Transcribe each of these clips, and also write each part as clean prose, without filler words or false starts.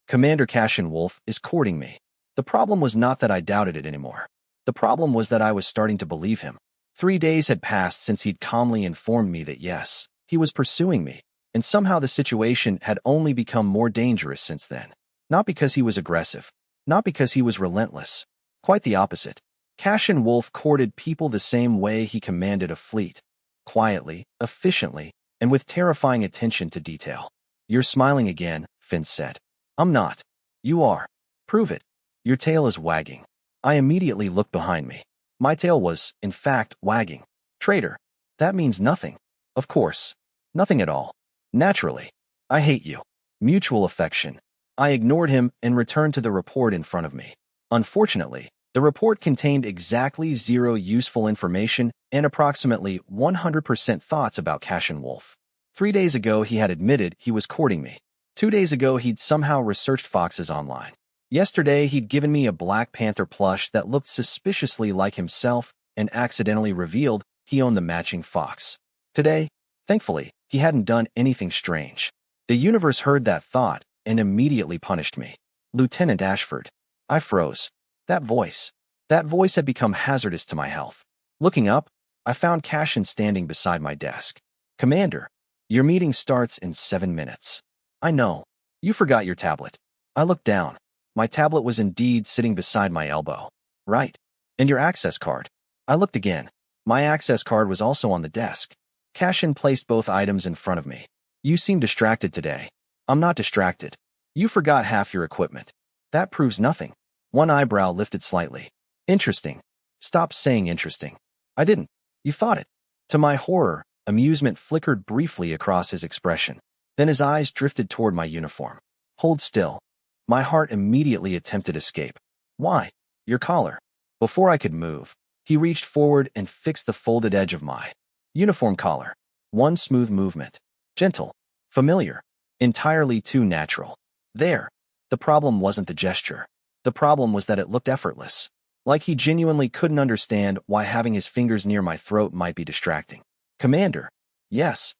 Commander Cashin Wolf is courting me. The problem was not that I doubted it anymore. The problem was that I was starting to believe him. 3 days had passed since he'd calmly informed me that yes, he was pursuing me, and somehow the situation had only become more dangerous since then. Not because he was aggressive, not because he was relentless. Quite the opposite. Cashin Wolf courted people the same way he commanded a fleet. Quietly, efficiently, and with terrifying attention to detail. "You're smiling again," Finn said. "I'm not. You are. Prove it. Your tail is wagging." I immediately looked behind me. My tail was, in fact, wagging. Traitor. That means nothing. Of course. Nothing at all. Naturally. I hate you. Mutual affection. I ignored him and returned to the report in front of me. Unfortunately, the report contained exactly 0 useful information and approximately 100% thoughts about Cashin Wolf. 3 days ago, he had admitted he was courting me. 2 days ago, he'd somehow researched foxes online. Yesterday, he'd given me a Black Panther plush that looked suspiciously like himself and accidentally revealed he owned the matching fox. Today, thankfully, he hadn't done anything strange. The universe heard that thought and immediately punished me. Lieutenant Ashford. I froze. That voice had become hazardous to my health. Looking up, I found Cashin standing beside my desk. "Commander, your meeting starts in 7 minutes. I know. You forgot your tablet." I looked down. My tablet was indeed sitting beside my elbow. "Right. And your access card." I looked again. My access card was also on the desk. Cashin placed both items in front of me. "You seem distracted today." "I'm not distracted. You forgot half your equipment." "That proves nothing." One eyebrow lifted slightly. "Interesting." "Stop saying interesting." "I didn't. You thought it." To my horror, amusement flickered briefly across his expression. Then his eyes drifted toward my uniform. "Hold still." My heart immediately attempted escape. "Why?" "Your collar." Before I could move, he reached forward and fixed the folded edge of my uniform collar. One smooth movement. Gentle. Familiar. Entirely too natural. There. The problem wasn't the gesture. The problem was that it looked effortless. Like he genuinely couldn't understand why having his fingers near my throat might be distracting. "Commander." "Yes."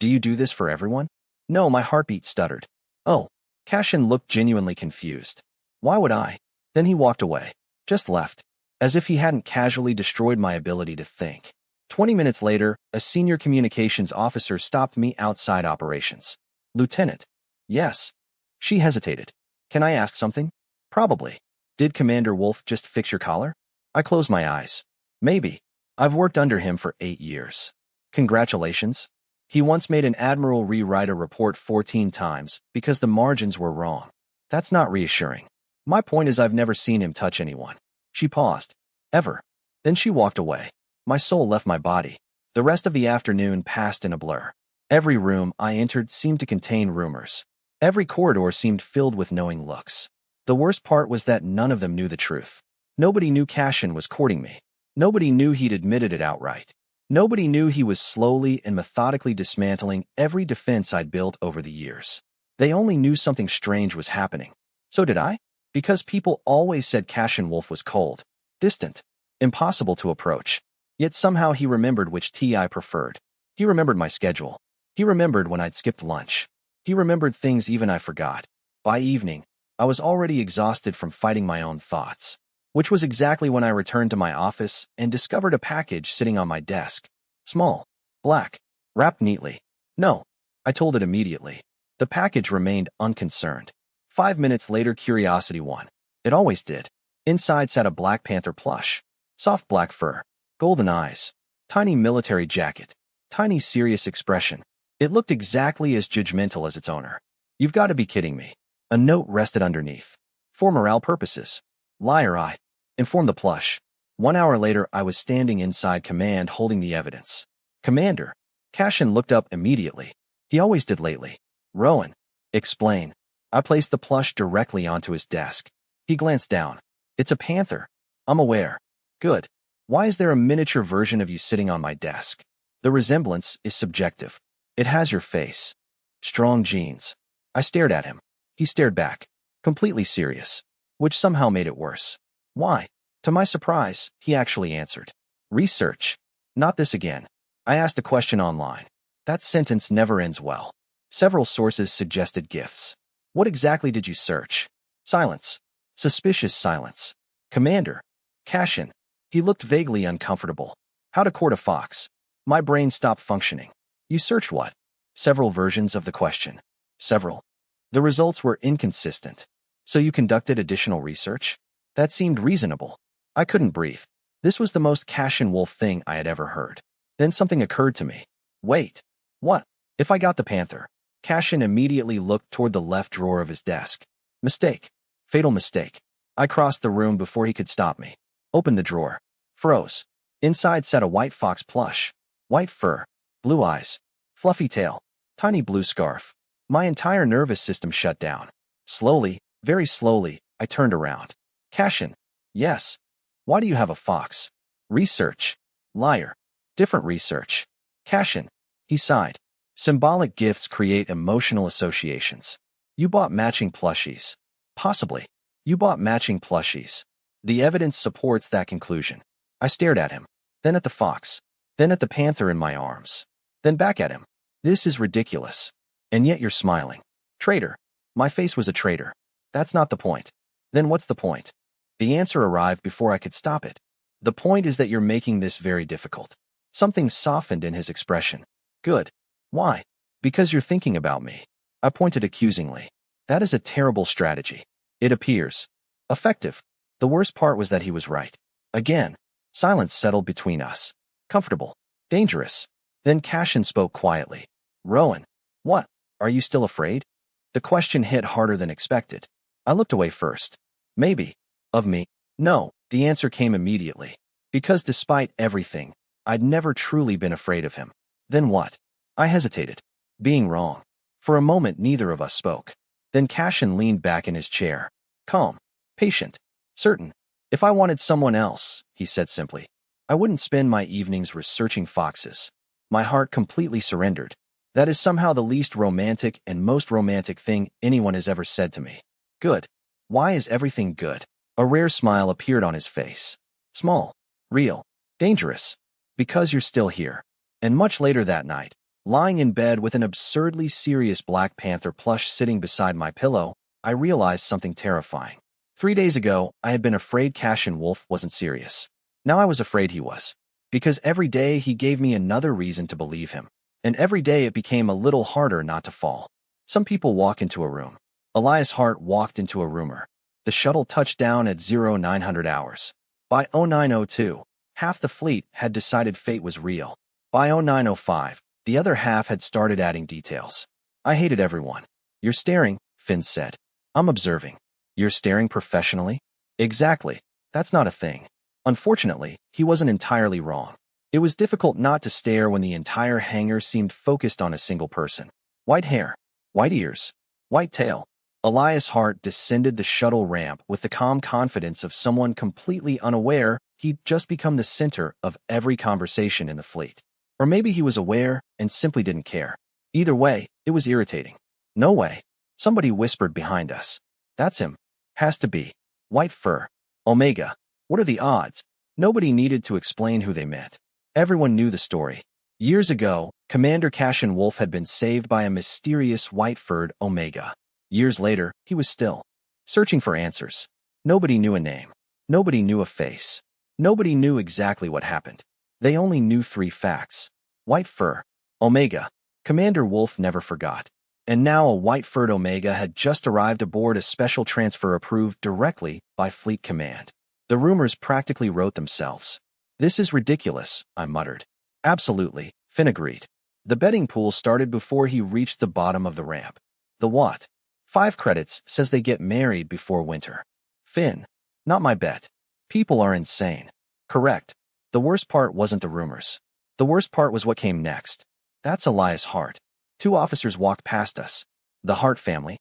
"Do you do this for everyone?" "No," my heartbeat stuttered. "Oh." Cashin looked genuinely confused. "Why would I?" Then he walked away. Just left. As if he hadn't casually destroyed my ability to think. 20 minutes later, a senior communications officer stopped me outside operations. "Lieutenant." "Yes." She hesitated. "Can I ask something?" "Probably." "Did Commander Wolf just fix your collar?" I closed my eyes. "Maybe. I've worked under him for 8 years. "Congratulations." He once made an admiral rewrite a report 14 times because the margins were wrong. That's not reassuring. My point is I've never seen him touch anyone. She paused. "Ever." Then she walked away. My soul left my body. The rest of the afternoon passed in a blur. Every room I entered seemed to contain rumors. Every corridor seemed filled with knowing looks. The worst part was that none of them knew the truth. Nobody knew Cashin was courting me. Nobody knew he'd admitted it outright. Nobody knew he was slowly and methodically dismantling every defense I'd built over the years. They only knew something strange was happening. So did I? Because people always said Cashin Wolf was cold, distant, impossible to approach. Yet somehow he remembered which tea I preferred. He remembered my schedule. He remembered when I'd skipped lunch. He remembered things even I forgot. By evening, I was already exhausted from fighting my own thoughts. Which was exactly when I returned to my office and discovered a package sitting on my desk. Small. Black. Wrapped neatly. "No." I told it immediately. The package remained unconcerned. 5 minutes later, curiosity won. It always did. Inside sat a Black Panther plush. Soft black fur. Golden eyes. Tiny military jacket. Tiny serious expression. It looked exactly as judgmental as its owner. "You've got to be kidding me." A note rested underneath. "For morale purposes." Liar I. Informed the plush. 1 hour later, I was standing inside command holding the evidence. "Commander." Cashin looked up immediately. He always did lately. "Rowan." "Explain." I placed the plush directly onto his desk. He glanced down. "It's a panther." "I'm aware." "Good. Why is there a miniature version of you sitting on my desk?" "The resemblance is subjective. It has your face." "Strong genes." I stared at him. He stared back. Completely serious. Which somehow made it worse. "Why?" To my surprise, he actually answered. "Research." "Not this again." I asked a question online. That sentence never ends well. Several sources suggested gifts. What exactly did you search? Silence. Suspicious silence. Commander. Cashin. He looked vaguely uncomfortable. How to court a fox? My brain stopped functioning. You searched what? Several versions of the question. Several. The results were inconsistent. So you conducted additional research? That seemed reasonable. I couldn't breathe. This was the most Cashin wolf thing I had ever heard. Then something occurred to me. Wait. What? If I got the Panther? Cashin immediately looked toward the left drawer of his desk. Mistake. Fatal mistake. I crossed the room before he could stop me. Opened the drawer. Froze. Inside sat a white fox plush. White fur. Blue eyes. Fluffy tail. Tiny blue scarf. My entire nervous system shut down. Slowly, very slowly, I turned around. Cashin. Yes. Why do you have a fox? Research. Liar. Different research. Cashin. He sighed. Symbolic gifts create emotional associations. You bought matching plushies. Possibly. You bought matching plushies. The evidence supports that conclusion. I stared at him. Then at the fox. Then at the panther in my arms. Then back at him. This is ridiculous. And yet you're smiling. Traitor. My face was a traitor. That's not the point. Then what's the point? The answer arrived before I could stop it. The point is that you're making this very difficult. Something softened in his expression. Good. Why? Because you're thinking about me. I pointed accusingly. That is a terrible strategy. It appears. Effective. The worst part was that he was right. Again, silence settled between us. Comfortable. Dangerous. Then Cashin spoke quietly. Rowan. What? Are you still afraid? The question hit harder than expected. I looked away first. Maybe. Of me? No. The answer came immediately. Because despite everything, I'd never truly been afraid of him. Then what? I hesitated. Being wrong. For a moment neither of us spoke. Then Cashin leaned back in his chair. Calm. Patient. Certain. If I wanted someone else, he said simply, I wouldn't spend my evenings researching foxes. My heart completely surrendered. That is somehow the least romantic and most romantic thing anyone has ever said to me. Good. Why is everything good? A rare smile appeared on his face. Small. Real. Dangerous. Because you're still here. And much later that night, lying in bed with an absurdly serious Black Panther plush sitting beside my pillow, I realized something terrifying. 3 days ago, I had been afraid Cashin Wolf wasn't serious. Now I was afraid he was. Because every day he gave me another reason to believe him. And every day it became a little harder not to fall. Some people walk into a room. Elias Hart walked into a rumor. The shuttle touched down at 0900 hours. By 0902, half the fleet had decided fate was real. By 0905, the other half had started adding details. I hated everyone. You're staring, Finn said. I'm observing. You're staring professionally? Exactly. That's not a thing. Unfortunately, he wasn't entirely wrong. It was difficult not to stare when the entire hangar seemed focused on a single person. White hair. White ears. White tail. Elias Hart descended the shuttle ramp with the calm confidence of someone completely unaware he'd just become the center of every conversation in the fleet. Or maybe he was aware and simply didn't care. Either way, it was irritating. No way. Somebody whispered behind us. That's him. Has to be. White fur. Omega. What are the odds? Nobody needed to explain who they meant. Everyone knew the story. Years ago, Commander Cashin Wolf had been saved by a mysterious white-furred Omega. Years later, he was still searching for answers. Nobody knew a name. Nobody knew a face. Nobody knew exactly what happened. They only knew 3 facts. White fur. Omega. Commander Wolf never forgot. And now a white-furred Omega had just arrived aboard a special transfer approved directly by Fleet Command. The rumors practically wrote themselves. This is ridiculous, I muttered. Absolutely, Finn agreed. The betting pool started before he reached the bottom of the ramp. The what? 5 credits says they get married before winter. Finn. Not my bet. People are insane. Correct. The worst part wasn't the rumors. The worst part was what came next. That's Elias Hart. 2 officers walked past us. The Hart family?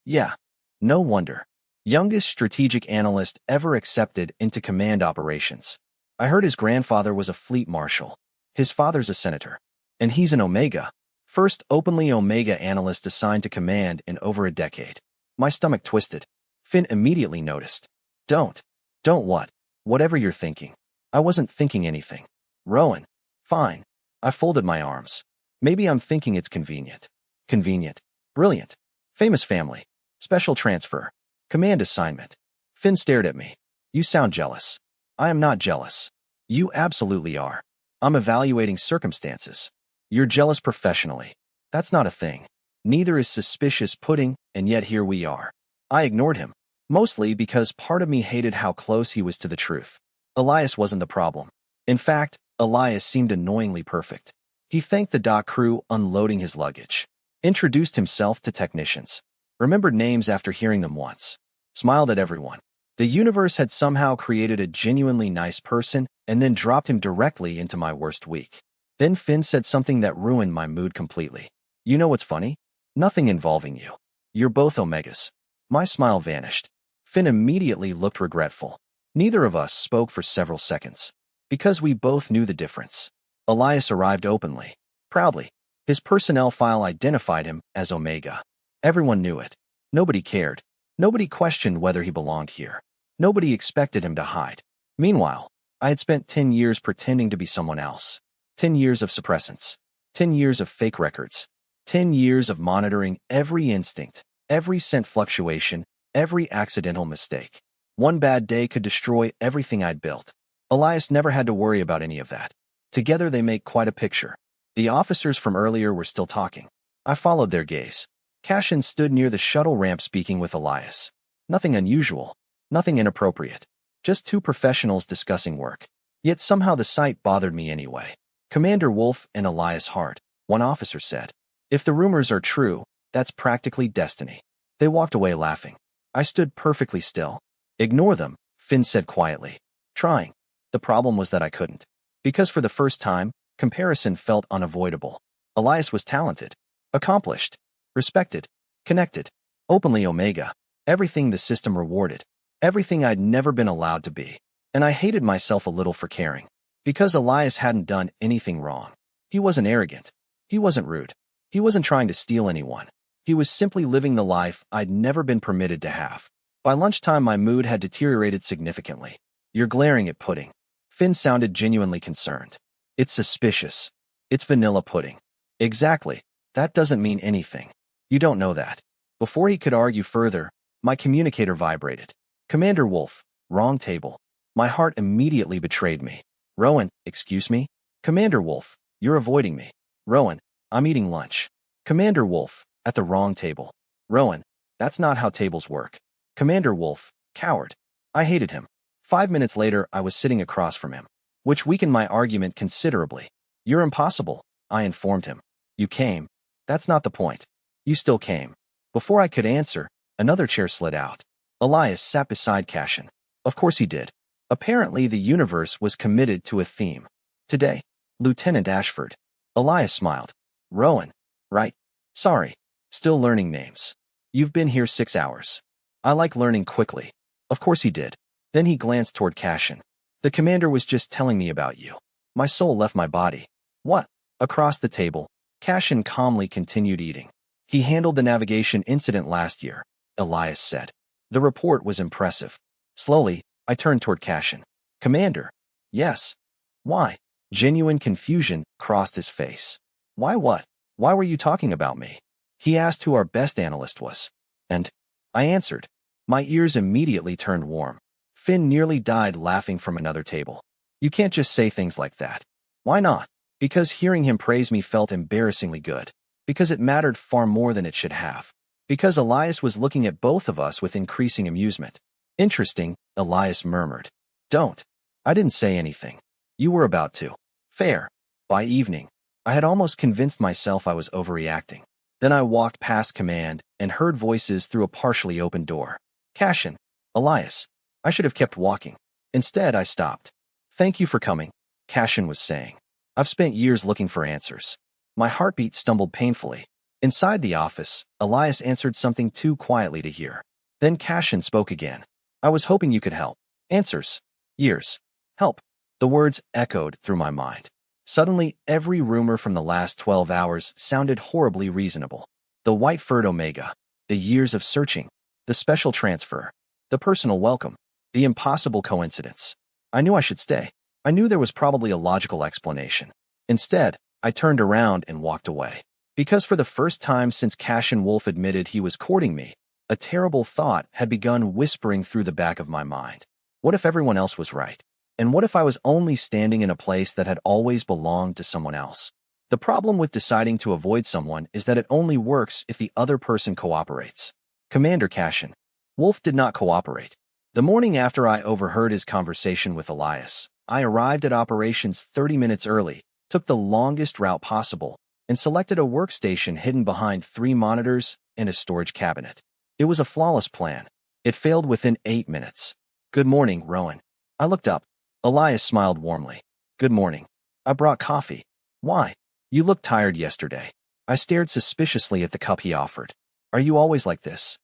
Yeah. No wonder. Youngest strategic analyst ever accepted into command operations. I heard his grandfather was a fleet marshal. His father's a senator. And he's an Omega. First openly Omega analyst assigned to command in over a decade. My stomach twisted. Finn immediately noticed. Don't what? Whatever you're thinking. I wasn't thinking anything. Rowan. Fine. I folded my arms. Maybe I'm thinking it's convenient. Convenient. Brilliant. Famous family. Special transfer. Command assignment. Finn stared at me. You sound jealous. I am not jealous. You absolutely are. I'm evaluating circumstances. You're jealous professionally. That's not a thing. Neither is suspicious pudding, and yet here we are. I ignored him, mostly because part of me hated how close he was to the truth. Elias wasn't the problem. In fact, Elias seemed annoyingly perfect. He thanked the dock crew unloading his luggage, introduced himself to technicians, remembered names after hearing them once, smiled at everyone. The universe had somehow created a genuinely nice person and then dropped him directly into my worst week. Then Finn said something that ruined my mood completely. You know what's funny? Nothing involving you. You're both Omegas. My smile vanished. Finn immediately looked regretful. Neither of us spoke for several seconds, because we both knew the difference. Elias arrived openly, proudly. His personnel file identified him as Omega. Everyone knew it. Nobody cared. Nobody questioned whether he belonged here. Nobody expected him to hide. Meanwhile, I had spent 10 years pretending to be someone else. 10 years of suppressants. 10 years of fake records. 10 years of monitoring every instinct, every scent fluctuation, every accidental mistake. One bad day could destroy everything I'd built. Elias never had to worry about any of that. Together they make quite a picture. The officers from earlier were still talking. I followed their gaze. Cashin stood near the shuttle ramp speaking with Elias. Nothing unusual, nothing inappropriate. Just two professionals discussing work. Yet somehow the sight bothered me anyway. Commander Wolf and Elias Hart, one officer said. If the rumors are true, that's practically destiny. They walked away laughing. I stood perfectly still. Ignore them, Finn said quietly. Trying. The problem was that I couldn't. Because for the first time, comparison felt unavoidable. Elias was talented, accomplished, respected, connected, openly Omega, everything the system rewarded, everything I'd never been allowed to be. And I hated myself a little for caring. Because Elias hadn't done anything wrong. He wasn't arrogant. He wasn't rude. He wasn't trying to steal anyone. He was simply living the life I'd never been permitted to have. By lunchtime, my mood had deteriorated significantly. You're glaring at pudding. Finn sounded genuinely concerned. It's suspicious. It's vanilla pudding. Exactly. That doesn't mean anything. You don't know that. Before he could argue further, my communicator vibrated. Commander Wolf, wrong table. My heart immediately betrayed me. Rowan, excuse me? Commander Wolf, you're avoiding me. Rowan, I'm eating lunch. Commander Wolf, at the wrong table. Rowan, that's not how tables work. Commander Wolf, coward. I hated him. 5 minutes later, I was sitting across from him, which weakened my argument considerably. You're impossible, I informed him. You came. That's not the point. You still came. Before I could answer, another chair slid out. Elias sat beside Cashin. Of course he did. Apparently the universe was committed to a theme. Today, Lieutenant Ashford. Elias smiled. Rowan. Right. Sorry. Still learning names. You've been here 6 hours. I like learning quickly. Of course he did. Then he glanced toward Cashin. The commander was just telling me about you. My soul left my body. What? Across the table, Cashin calmly continued eating. He handled the navigation incident last year, Elias said. The report was impressive. Slowly, I turned toward Cashin. Commander. Yes. Why? Genuine confusion crossed his face. Why what? Why were you talking about me? He asked who our best analyst was. And I answered. My ears immediately turned warm. Finn nearly died laughing from another table. You can't just say things like that. Why not? Because hearing him praise me felt embarrassingly good. Because it mattered far more than it should have. Because Elias was looking at both of us with increasing amusement. Interesting, Elias murmured. Don't. I didn't say anything. You were about to. Fair. By evening, I had almost convinced myself I was overreacting. Then I walked past command and heard voices through a partially open door. Cashin. Elias. I should have kept walking. Instead, I stopped. Thank you for coming, Cashin was saying. I've spent years looking for answers. My heartbeat stumbled painfully. Inside the office, Elias answered something too quietly to hear. Then Cashin spoke again. I was hoping you could help. Answers. Years. Help. The words echoed through my mind. Suddenly, every rumor from the last 12 hours sounded horribly reasonable. The white-furred Omega. The years of searching. The special transfer. The personal welcome. The impossible coincidence. I knew I should stay. I knew there was probably a logical explanation. Instead, I turned around and walked away. Because for the first time since Cashin Wolf admitted he was courting me, A terrible thought had begun whispering through the back of my mind. What if everyone else was right? And what if I was only standing in a place that had always belonged to someone else? The problem with deciding to avoid someone is that it only works if the other person cooperates. Commander Cashin. Wolf did not cooperate. The morning after I overheard his conversation with Elias, I arrived at operations 30 minutes early, took the longest route possible, and selected a workstation hidden behind 3 monitors and a storage cabinet. It was a flawless plan. It failed within 8 minutes. Good morning, Rowan. I looked up. Elias smiled warmly. Good morning. I brought coffee. Why? You looked tired yesterday. I stared suspiciously at the cup he offered. Are you always like this?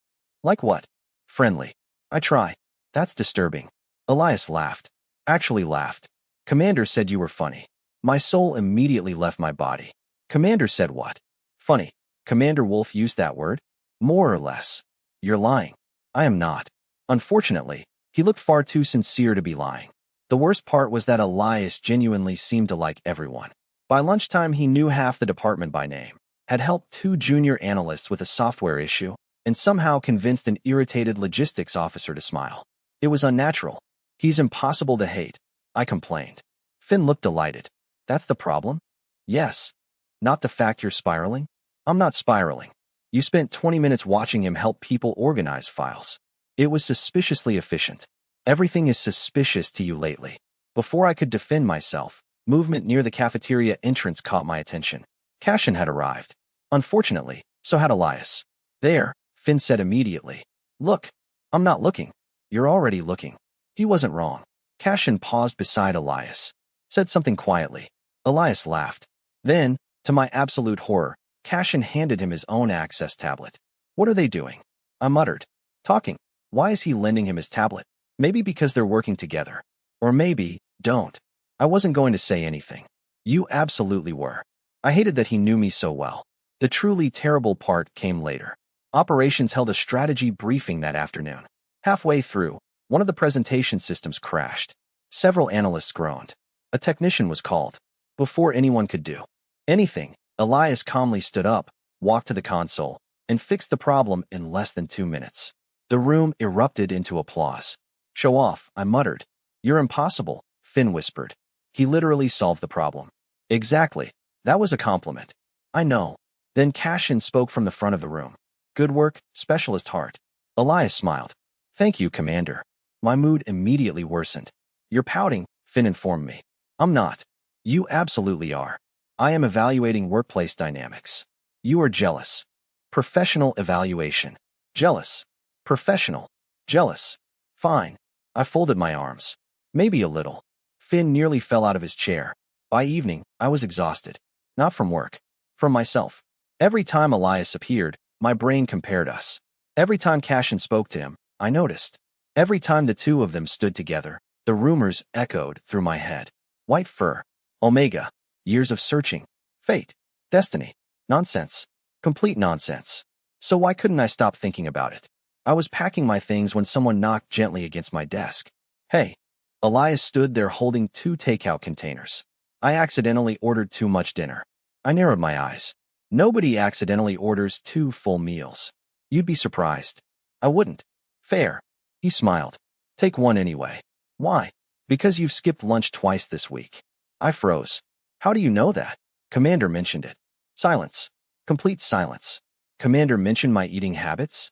Like what? Friendly. I try. That's disturbing. Elias laughed. Actually laughed. Commander said you were funny. My soul immediately left my body. Commander said what? Funny. Commander Wolf used that word? More or less. You're lying. I am not. Unfortunately, he looked far too sincere to be lying. The worst part was that Elias genuinely seemed to like everyone. By lunchtime, he knew half the department by name, had helped 2 junior analysts with a software issue, and somehow convinced an irritated logistics officer to smile. It was unnatural. He's impossible to hate, I complained. Finn looked delighted. That's the problem? Yes. Not the fact you're spiraling? I'm not spiraling. You spent 20 minutes watching him help people organize files. It was suspiciously efficient. Everything is suspicious to you lately. Before I could defend myself, movement near the cafeteria entrance caught my attention. Cashin had arrived. Unfortunately, so had Elias. There, Finn said immediately. Look. I'm not looking. You're already looking. He wasn't wrong. Cashin paused beside Elias. Said something quietly. Elias laughed. Then, to my absolute horror, Cashin handed him his own access tablet. What are they doing? I muttered. Talking. Why is he lending him his tablet? Maybe because they're working together. Or maybe, don't. I wasn't going to say anything. You absolutely were. I hated that he knew me so well. The truly terrible part came later. Operations held a strategy briefing that afternoon. Halfway through, one of the presentation systems crashed. Several analysts groaned. A technician was called. Before anyone could do anything, Elias calmly stood up, walked to the console, and fixed the problem in less than 2 minutes. The room erupted into applause. Show off, I muttered. You're impossible, Finn whispered. He literally solved the problem. Exactly. That was a compliment. I know. Then Cashin spoke from the front of the room. Good work, Specialist Hart. Elias smiled. Thank you, Commander. My mood immediately worsened. You're pouting, Finn informed me. I'm not. You absolutely are. I am evaluating workplace dynamics. You are jealous. Professional evaluation. Jealous. Professional. Jealous. Fine. I folded my arms. Maybe a little. Finn nearly fell out of his chair. By evening, I was exhausted. Not from work. From myself. Every time Elias appeared, my brain compared us. Every time Cashin spoke to him, I noticed. Every time the 2 of them stood together, the rumors echoed through my head. White fur. Omega. Years of searching. Fate. Destiny. Nonsense. Complete nonsense. So why couldn't I stop thinking about it? I was packing my things when someone knocked gently against my desk. Hey. Elias stood there holding 2 takeout containers. I accidentally ordered too much dinner. I narrowed my eyes. Nobody accidentally orders 2 full meals. You'd be surprised. I wouldn't. Fair. He smiled. Take one anyway. Why? Because you've skipped lunch twice this week. I froze. How do you know that? Commander mentioned it. Silence. Complete silence. Commander mentioned my eating habits?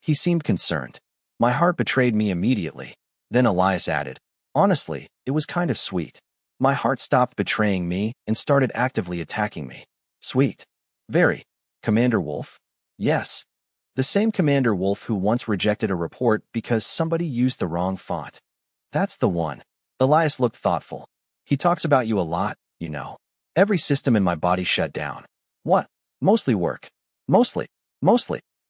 He seemed concerned. My heart betrayed me immediately. Then Elias added, honestly, it was kind of sweet. My heart stopped betraying me and started actively attacking me. Sweet. Very. Commander Wolf? Yes. The same Commander Wolf who once rejected a report because somebody used the wrong font. That's the one. Elias looked thoughtful. He talks about you a lot, you know. Every system in my body shut down. What? Mostly work. Mostly.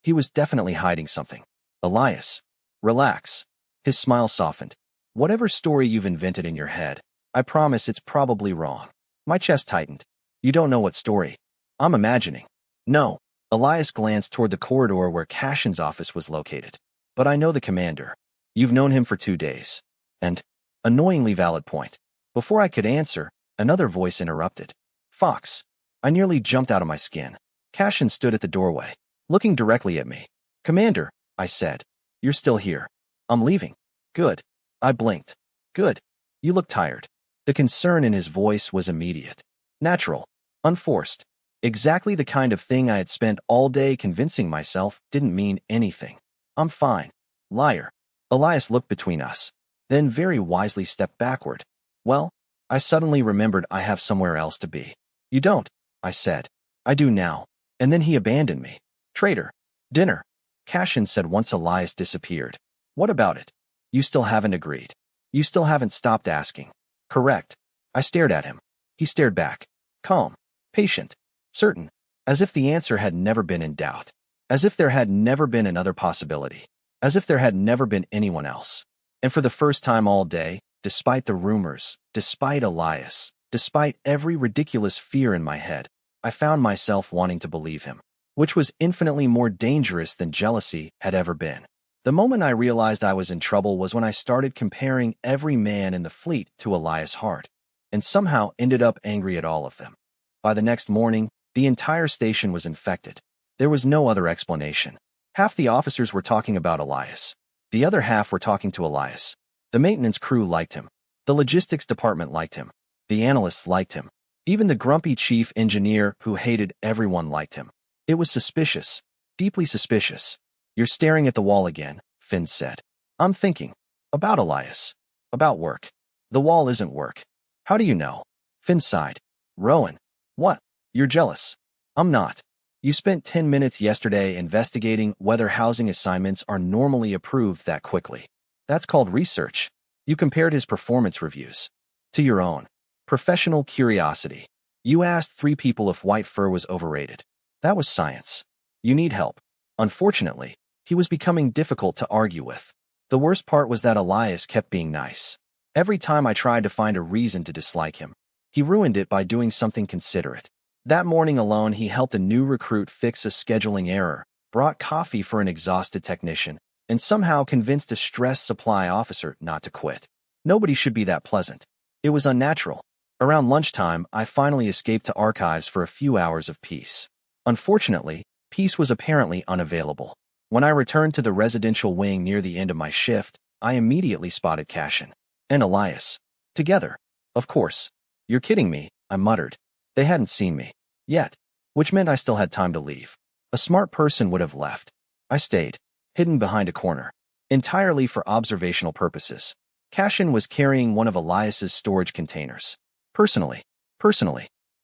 He was definitely hiding something. Elias. Relax. His smile softened. Whatever story you've invented in your head, I promise it's probably wrong. My chest tightened. You don't know what story. I'm imagining. No. Elias glanced toward the corridor where Cashin's office was located. But I know the commander. You've known him for 2 days. And, annoyingly valid point. Before I could answer, another voice interrupted. Fox. I nearly jumped out of my skin. Cashin stood at the doorway, looking directly at me. Commander, I said. You're still here. I'm leaving. Good. I blinked. Good. You look tired. The concern in his voice was immediate. Natural. Unforced. Exactly the kind of thing I had spent all day convincing myself didn't mean anything. I'm fine. Liar. Elias looked between us, then very wisely stepped backward. Well, I suddenly remembered I have somewhere else to be. You don't, I said. I do now. And then he abandoned me. Traitor. Dinner. Cashin said once Elias disappeared. What about it? You still haven't agreed. You still haven't stopped asking. Correct. I stared at him. He stared back. Calm. Patient. Certain. As if the answer had never been in doubt. As if there had never been another possibility. As if there had never been anyone else. And for the first time all day, despite the rumors, despite Elias, despite every ridiculous fear in my head, I found myself wanting to believe him, which was infinitely more dangerous than jealousy had ever been. The moment I realized I was in trouble was when I started comparing every man in the fleet to Elias Hart, and somehow ended up angry at all of them. By the next morning, the entire station was infected. There was no other explanation. Half the officers were talking about Elias. The other half were talking to Elias. The maintenance crew liked him. The logistics department liked him. The analysts liked him. Even the grumpy chief engineer who hated everyone liked him. It was suspicious. Deeply suspicious. You're staring at the wall again, Finn said. I'm thinking. About Elias. About work. The wall isn't work. How do you know? Finn sighed. Rowan. What? You're jealous. I'm not. You spent 10 minutes yesterday investigating whether housing assignments are normally approved that quickly. That's called research. You compared his performance reviews to your own. Professional curiosity. You asked 3 people if white fur was overrated. That was science. You need help. Unfortunately, he was becoming difficult to argue with. The worst part was that Elias kept being nice. Every time I tried to find a reason to dislike him, he ruined it by doing something considerate. That morning alone, he helped a new recruit fix a scheduling error, brought coffee for an exhausted technician, and somehow convinced a stressed supply officer not to quit. Nobody should be that pleasant. It was unnatural. Around lunchtime, I finally escaped to archives for a few hours of peace. Unfortunately, peace was apparently unavailable. When I returned to the residential wing near the end of my shift, I immediately spotted Cashin and Elias. Together. Of course. You're kidding me, I muttered. They hadn't seen me. Yet. Which meant I still had time to leave. A smart person would have left. I stayed, hidden behind a corner, entirely for observational purposes. Cashin was carrying one of Elias's storage containers. Personally,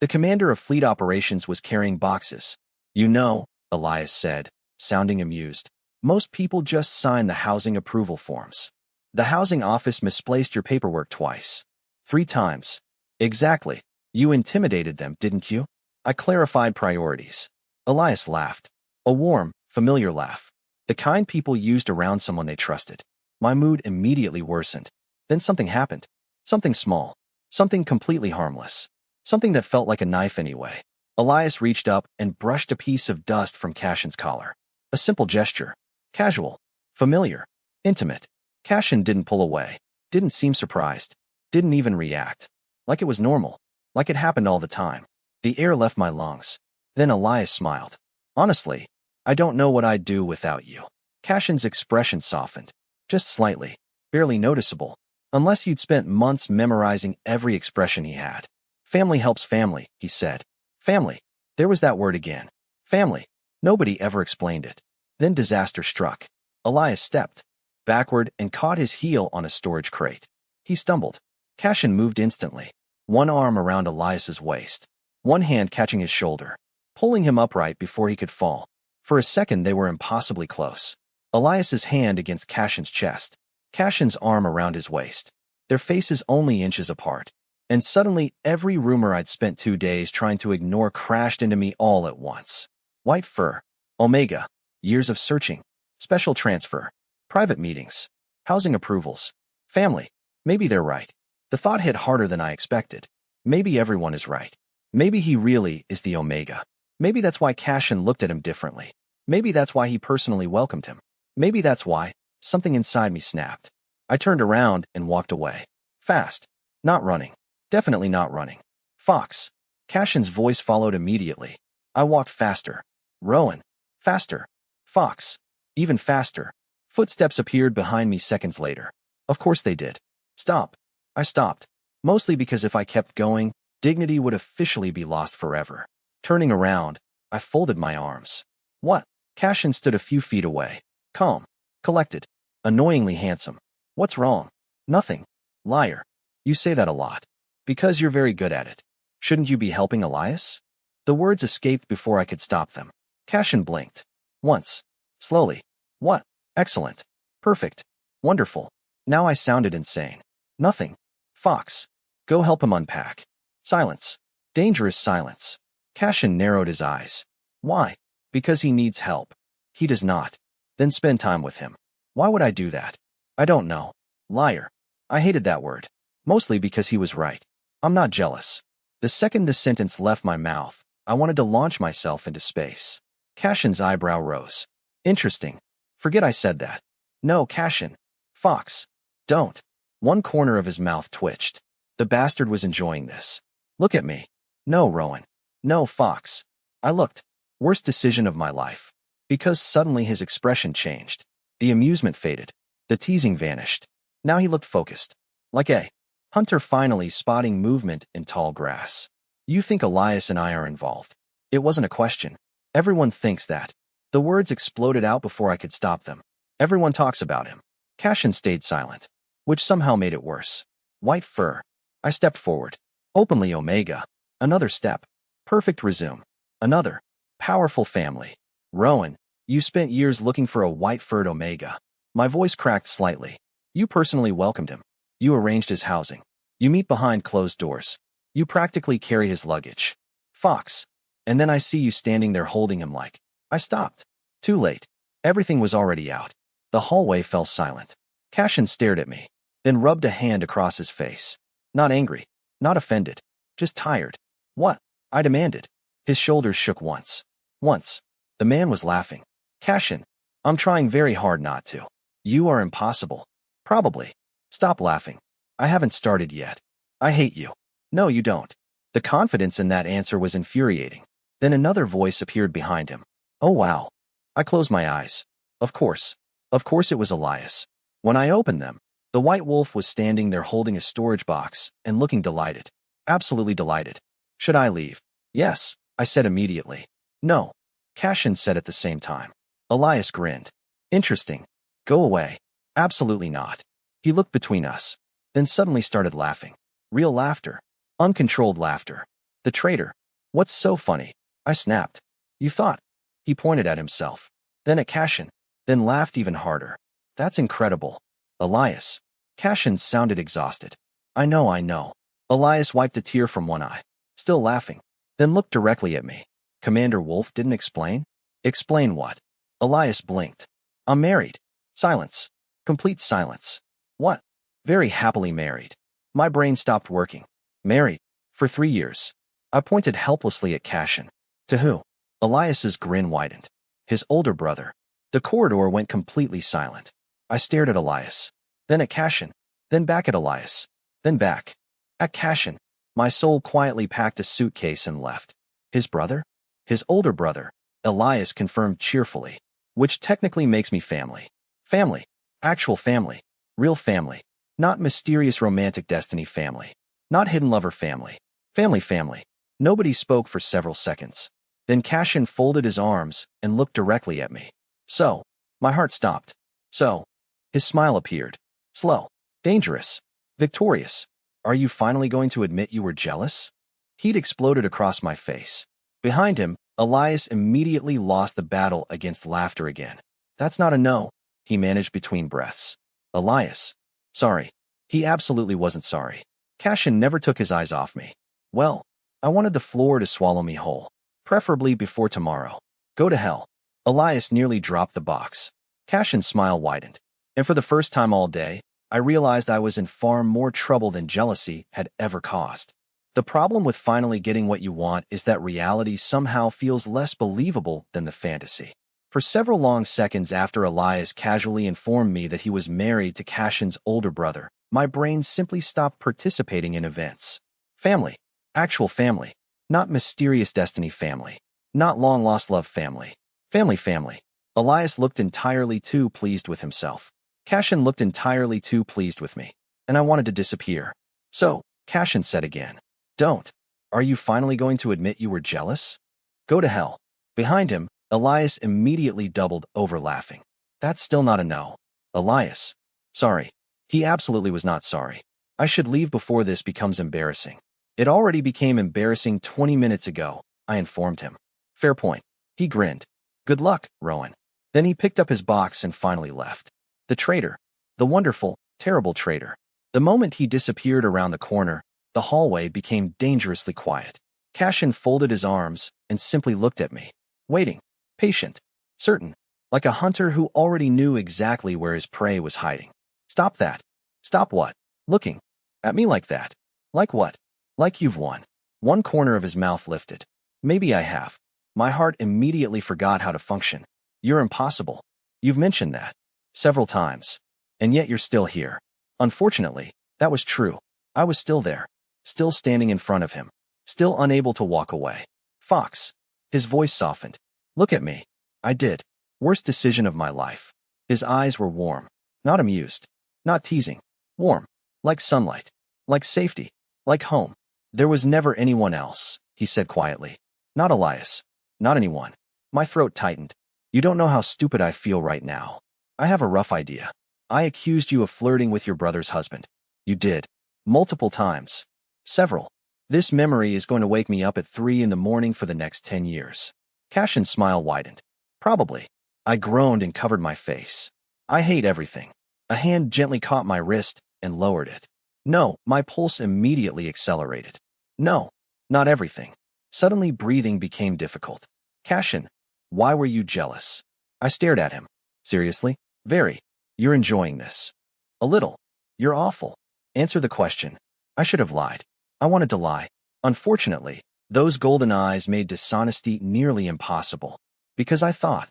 the commander of fleet operations was carrying boxes. You know, Elias said, sounding amused. Most people just sign the housing approval forms. The housing office misplaced your paperwork twice. 3 times. Exactly. You intimidated them, didn't you? I clarified priorities. Elias laughed. A warm, familiar laugh. The kind people used around someone they trusted. My mood immediately worsened. Then something happened. Something small. Something completely harmless. Something that felt like a knife anyway. Elias reached up and brushed a piece of dust from Cashin's collar. A simple gesture. Casual. Familiar. Intimate. Cashin didn't pull away. Didn't seem surprised. Didn't even react. Like it was normal. Like it happened all the time. The air left my lungs. Then Elias smiled. Honestly, I don't know what I'd do without you. Cashin's expression softened. Just slightly. Barely noticeable. Unless you'd spent months memorizing every expression he had. Family helps family, he said. Family. There was that word again. Family. Nobody ever explained it. Then disaster struck. Elias stepped backward and caught his heel on a storage crate. He stumbled. Cashin moved instantly. One arm around Elias's waist. One hand catching his shoulder. Pulling him upright before he could fall. For a second they were impossibly close. Elias's hand against Cashin's chest. Cashin's arm around his waist. Their faces only inches apart. And suddenly every rumor I'd spent 2 days trying to ignore crashed into me all at once. White fur. Omega. Years of searching. Special transfer. Private meetings. Housing approvals. Family. Maybe they're right. The thought hit harder than I expected. Maybe everyone is right. Maybe he really is the Omega. Maybe that's why Cashin looked at him differently. Maybe that's why he personally welcomed him. Maybe that's why something inside me snapped. I turned around and walked away. Fast. Not running. Definitely not running. Fox. Cashin's voice followed immediately. I walked faster. Rowan. Faster. Fox. Even faster. Footsteps appeared behind me seconds later. Of course they did. Stop. I stopped. Mostly because if I kept going, dignity would officially be lost forever. Turning around, I folded my arms. What? Cashin stood a few feet away. Calm. Collected. Annoyingly handsome. What's wrong? Nothing. Liar. You say that a lot. Because you're very good at it. Shouldn't you be helping Elias? The words escaped before I could stop them. Cashin blinked. Once. Slowly. What? Excellent. Perfect. Wonderful. Now I sounded insane. Nothing. Fox. Go help him unpack. Silence. Dangerous silence. Cashin narrowed his eyes. Why? Because he needs help. He does not. Then spend time with him. Why would I do that? I don't know. Liar. I hated that word. Mostly because he was right. I'm not jealous. The second the sentence left my mouth, I wanted to launch myself into space. Cashin's eyebrow rose. Interesting. Forget I said that. No, Cashin. Fox. Don't. One corner of his mouth twitched. The bastard was enjoying this. Look at me. No, Rowan. No, Fox. I looked. Worst decision of my life. Because suddenly his expression changed. The amusement faded. The teasing vanished. Now he looked focused. Like a hunter finally spotting movement in tall grass. You think Elias and I are involved. It wasn't a question. Everyone thinks that. The words exploded out before I could stop them. Everyone talks about him. Cashin stayed silent, which somehow made it worse. White fur. I stepped forward. Openly Omega. Another step. Perfect resume. Another. Powerful family. Rowan, you spent years looking for a white-furred Omega. My voice cracked slightly. You personally welcomed him. You arranged his housing. You meet behind closed doors. You practically carry his luggage. Fox. And then I see you standing there holding him like. I stopped. Too late. Everything was already out. The hallway fell silent. Cashin stared at me, then rubbed a hand across his face. Not angry. Not offended. Just tired. What? I demanded. His shoulders shook once. Once. The man was laughing. Cashin. I'm trying very hard not to. You are impossible. Probably. Stop laughing. I haven't started yet. I hate you. No, you don't. The confidence in that answer was infuriating. Then another voice appeared behind him. Oh wow. I closed my eyes. Of course. Of course it was Elias. When I opened them, the white wolf was standing there holding a storage box and looking delighted. Absolutely delighted. Should I leave? Yes, I said immediately. No. Cashin said at the same time. Elias grinned. Interesting. Go away. Absolutely not. He looked between us, then suddenly started laughing. Real laughter. Uncontrolled laughter. The traitor. What's so funny? I snapped. You thought. He pointed at himself. Then at Cashin. Then laughed even harder. That's incredible. Elias. Cashin sounded exhausted. I know. Elias wiped a tear from one eye. Still laughing. Then looked directly at me. Commander Wolf didn't explain? Explain what? Elias blinked. I'm married. Silence. Complete silence. What? Very happily married. My brain stopped working. Married. For 3 years. I pointed helplessly at Cashin. To who? Elias's grin widened. His older brother. The corridor went completely silent. I stared at Elias. Then at Cashin. Then back at Elias. Then back. At Cashin. My soul quietly packed a suitcase and left. His brother? His older brother. Elias confirmed cheerfully. Which technically makes me family. Family. Actual family. Real family. Not mysterious romantic destiny family. Not hidden lover family. Family. Nobody spoke for several seconds. Then Cashin folded his arms and looked directly at me. So. My heart stopped. So. His smile appeared. Slow. Dangerous. Victorious. Are you finally going to admit you were jealous? Heat exploded across my face. Behind him, Elias immediately lost the battle against laughter again. That's not a no, he managed between breaths. Elias. Sorry. He absolutely wasn't sorry. Cashin never took his eyes off me. Well, I wanted the floor to swallow me whole. Preferably before tomorrow. Go to hell. Elias nearly dropped the box. Cashin's smile widened. And for the first time all day, I realized I was in far more trouble than jealousy had ever caused. The problem with finally getting what you want is that reality somehow feels less believable than the fantasy. For several long seconds after Elias casually informed me that he was married to Cashin's older brother, my brain simply stopped participating in events. Family. Actual family. Not mysterious destiny family. Not long-lost love family. Family. Elias looked entirely too pleased with himself. Cashin looked entirely too pleased with me, and I wanted to disappear. So, Cashin said again, "Don't. Are you finally going to admit you were jealous? Go to hell." Behind him, Elias immediately doubled over laughing. "That's still not a no. Elias. Sorry." He absolutely was not sorry. I should leave before this becomes embarrassing. It already became embarrassing 20 minutes ago, I informed him. Fair point. He grinned. Good luck, Rowan. Then he picked up his box and finally left. The traitor. The wonderful, terrible traitor. The moment he disappeared around the corner, the hallway became dangerously quiet. Cashin folded his arms and simply looked at me, waiting, patient, certain, like a hunter who already knew exactly where his prey was hiding. Stop that. Stop what? Looking at me like that. Like what? Like you've won. One corner of his mouth lifted. Maybe I have. My heart immediately forgot how to function. You're impossible. You've mentioned that several times. And yet you're still here. Unfortunately, that was true. I was still there. Still standing in front of him. Still unable to walk away. Fox. His voice softened. Look at me. I did. Worst decision of my life. His eyes were warm. Not amused. Not teasing. Warm. Like sunlight. Like safety. Like home. There was never anyone else, he said quietly. Not Elias. Not anyone. My throat tightened. You don't know how stupid I feel right now. I have a rough idea. I accused you of flirting with your brother's husband. You did. Multiple times. Several. This memory is going to wake me up at 3 in the morning for the next 10 years. Cashin's smile widened. Probably. I groaned and covered my face. I hate everything. A hand gently caught my wrist and lowered it. No, my pulse immediately accelerated. No, not everything. Suddenly breathing became difficult. Cashin, why were you jealous? I stared at him. Seriously? Very. You're enjoying this. A little. You're awful. Answer the question. I should have lied. I wanted to lie. Unfortunately, those golden eyes made dishonesty nearly impossible. Because I thought.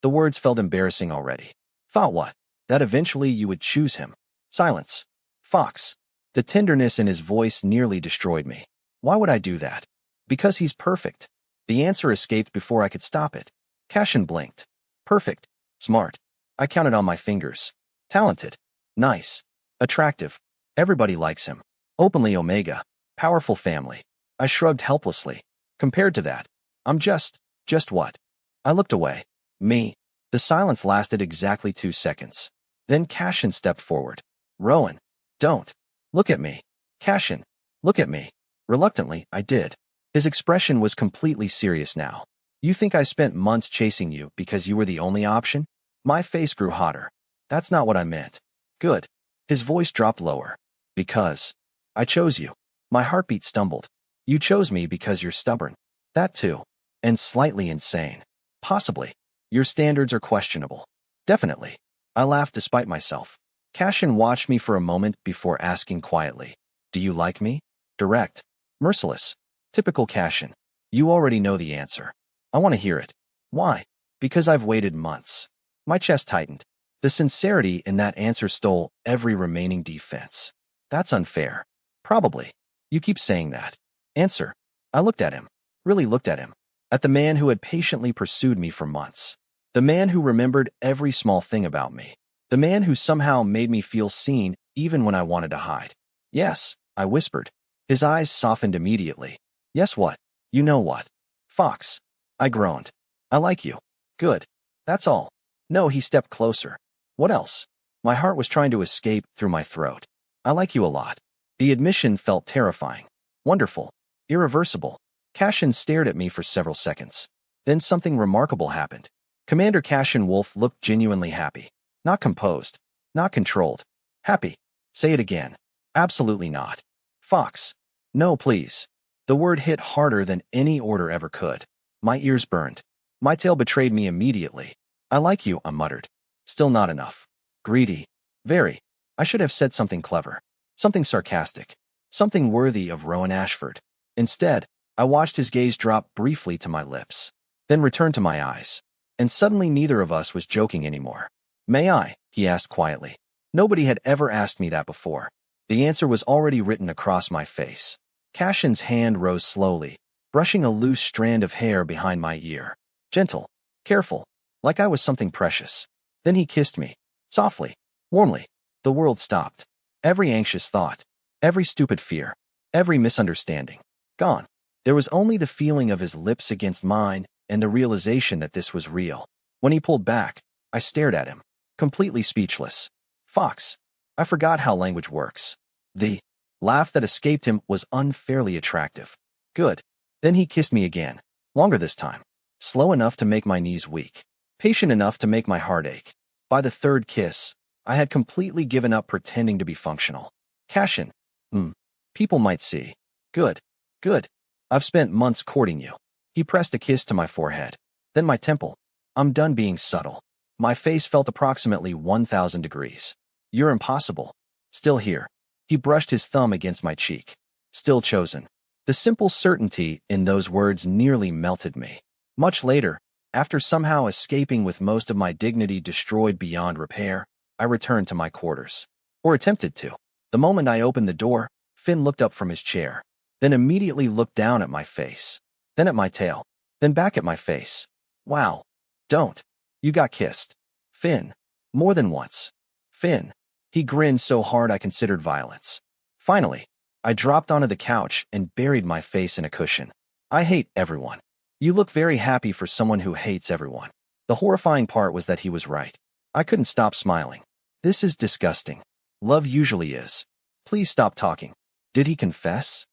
The words felt embarrassing already. Thought what? That eventually you would choose him. Silence. Fox. The tenderness in his voice nearly destroyed me. Why would I do that? Because he's perfect. The answer escaped before I could stop it. Cashin blinked. Perfect. Smart. I counted on my fingers. Talented. Nice. Attractive. Everybody likes him. Openly Omega. Powerful family. I shrugged helplessly. Compared to that, I'm just what? I looked away. Me. The silence lasted exactly 2 seconds. Then Cashin stepped forward. Rowan. Don't. Look at me. Cashin. Look at me. Reluctantly, I did. His expression was completely serious now. You think I spent months chasing you because you were the only option? My face grew hotter. That's not what I meant. Good. His voice dropped lower. Because I chose you. My heartbeat stumbled. You chose me because you're stubborn. That too. And slightly insane. Possibly. Your standards are questionable. Definitely. I laughed despite myself. Cashin watched me for a moment before asking quietly, do you like me? Direct. Merciless. Typical Cashin. You already know the answer. I want to hear it. Why? Because I've waited months. My chest tightened. The sincerity in that answer stole every remaining defense. That's unfair. Probably. You keep saying that. Answer. I looked at him. Really looked at him. At the man who had patiently pursued me for months. The man who remembered every small thing about me. The man who somehow made me feel seen even when I wanted to hide. Yes, I whispered. His eyes softened immediately. Yes, what? You know what? Fox. I groaned. I like you. Good. That's all. No, he stepped closer. What else? My heart was trying to escape through my throat. I like you a lot. The admission felt terrifying. Wonderful. Irreversible. Cashin stared at me for several seconds. Then something remarkable happened. Commander Cashin Wolf looked genuinely happy. Not composed. Not controlled. Happy. Say it again. Absolutely not. Fox. No, please. The word hit harder than any order ever could. My ears burned. My tail betrayed me immediately. I like you, I muttered. Still not enough. Greedy. Very. I should have said something clever. Something sarcastic. Something worthy of Rowan Ashford. Instead, I watched his gaze drop briefly to my lips. Then return to my eyes. And suddenly neither of us was joking anymore. May I? He asked quietly. Nobody had ever asked me that before. The answer was already written across my face. Cashin's hand rose slowly, brushing a loose strand of hair behind my ear. Gentle. Careful. like I was something precious. Then he kissed me, softly, warmly. The world stopped. Every anxious thought, every stupid fear, every misunderstanding, gone. There was only the feeling of his lips against mine and the realization that this was real. When he pulled back, I stared at him, completely speechless. Fox. I forgot how language works. The laugh that escaped him was unfairly attractive. Good. Then he kissed me again, longer this time, slow enough to make my knees weak, patient enough to make my heart ache. By the third kiss, I had completely given up pretending to be functional. Cashin. People might see. Good. Good. I've spent months courting you. He pressed a kiss to my forehead, then my temple. I'm done being subtle. My face felt approximately 1,000 degrees. You're impossible. Still here. He brushed his thumb against my cheek. Still chosen. The simple certainty in those words nearly melted me. Much later, after somehow escaping with most of my dignity destroyed beyond repair, I returned to my quarters. Or attempted to. The moment I opened the door, Finn looked up from his chair, then immediately looked down at my face, then at my tail, then back at my face. Wow. Don't. You got kissed. Finn. More than once. Finn. He grinned so hard I considered violence. Finally, I dropped onto the couch and buried my face in a cushion. I hate everyone. You look very happy for someone who hates everyone. The horrifying part was that he was right. I couldn't stop smiling. This is disgusting. Love usually is. Please stop talking. Did he confess?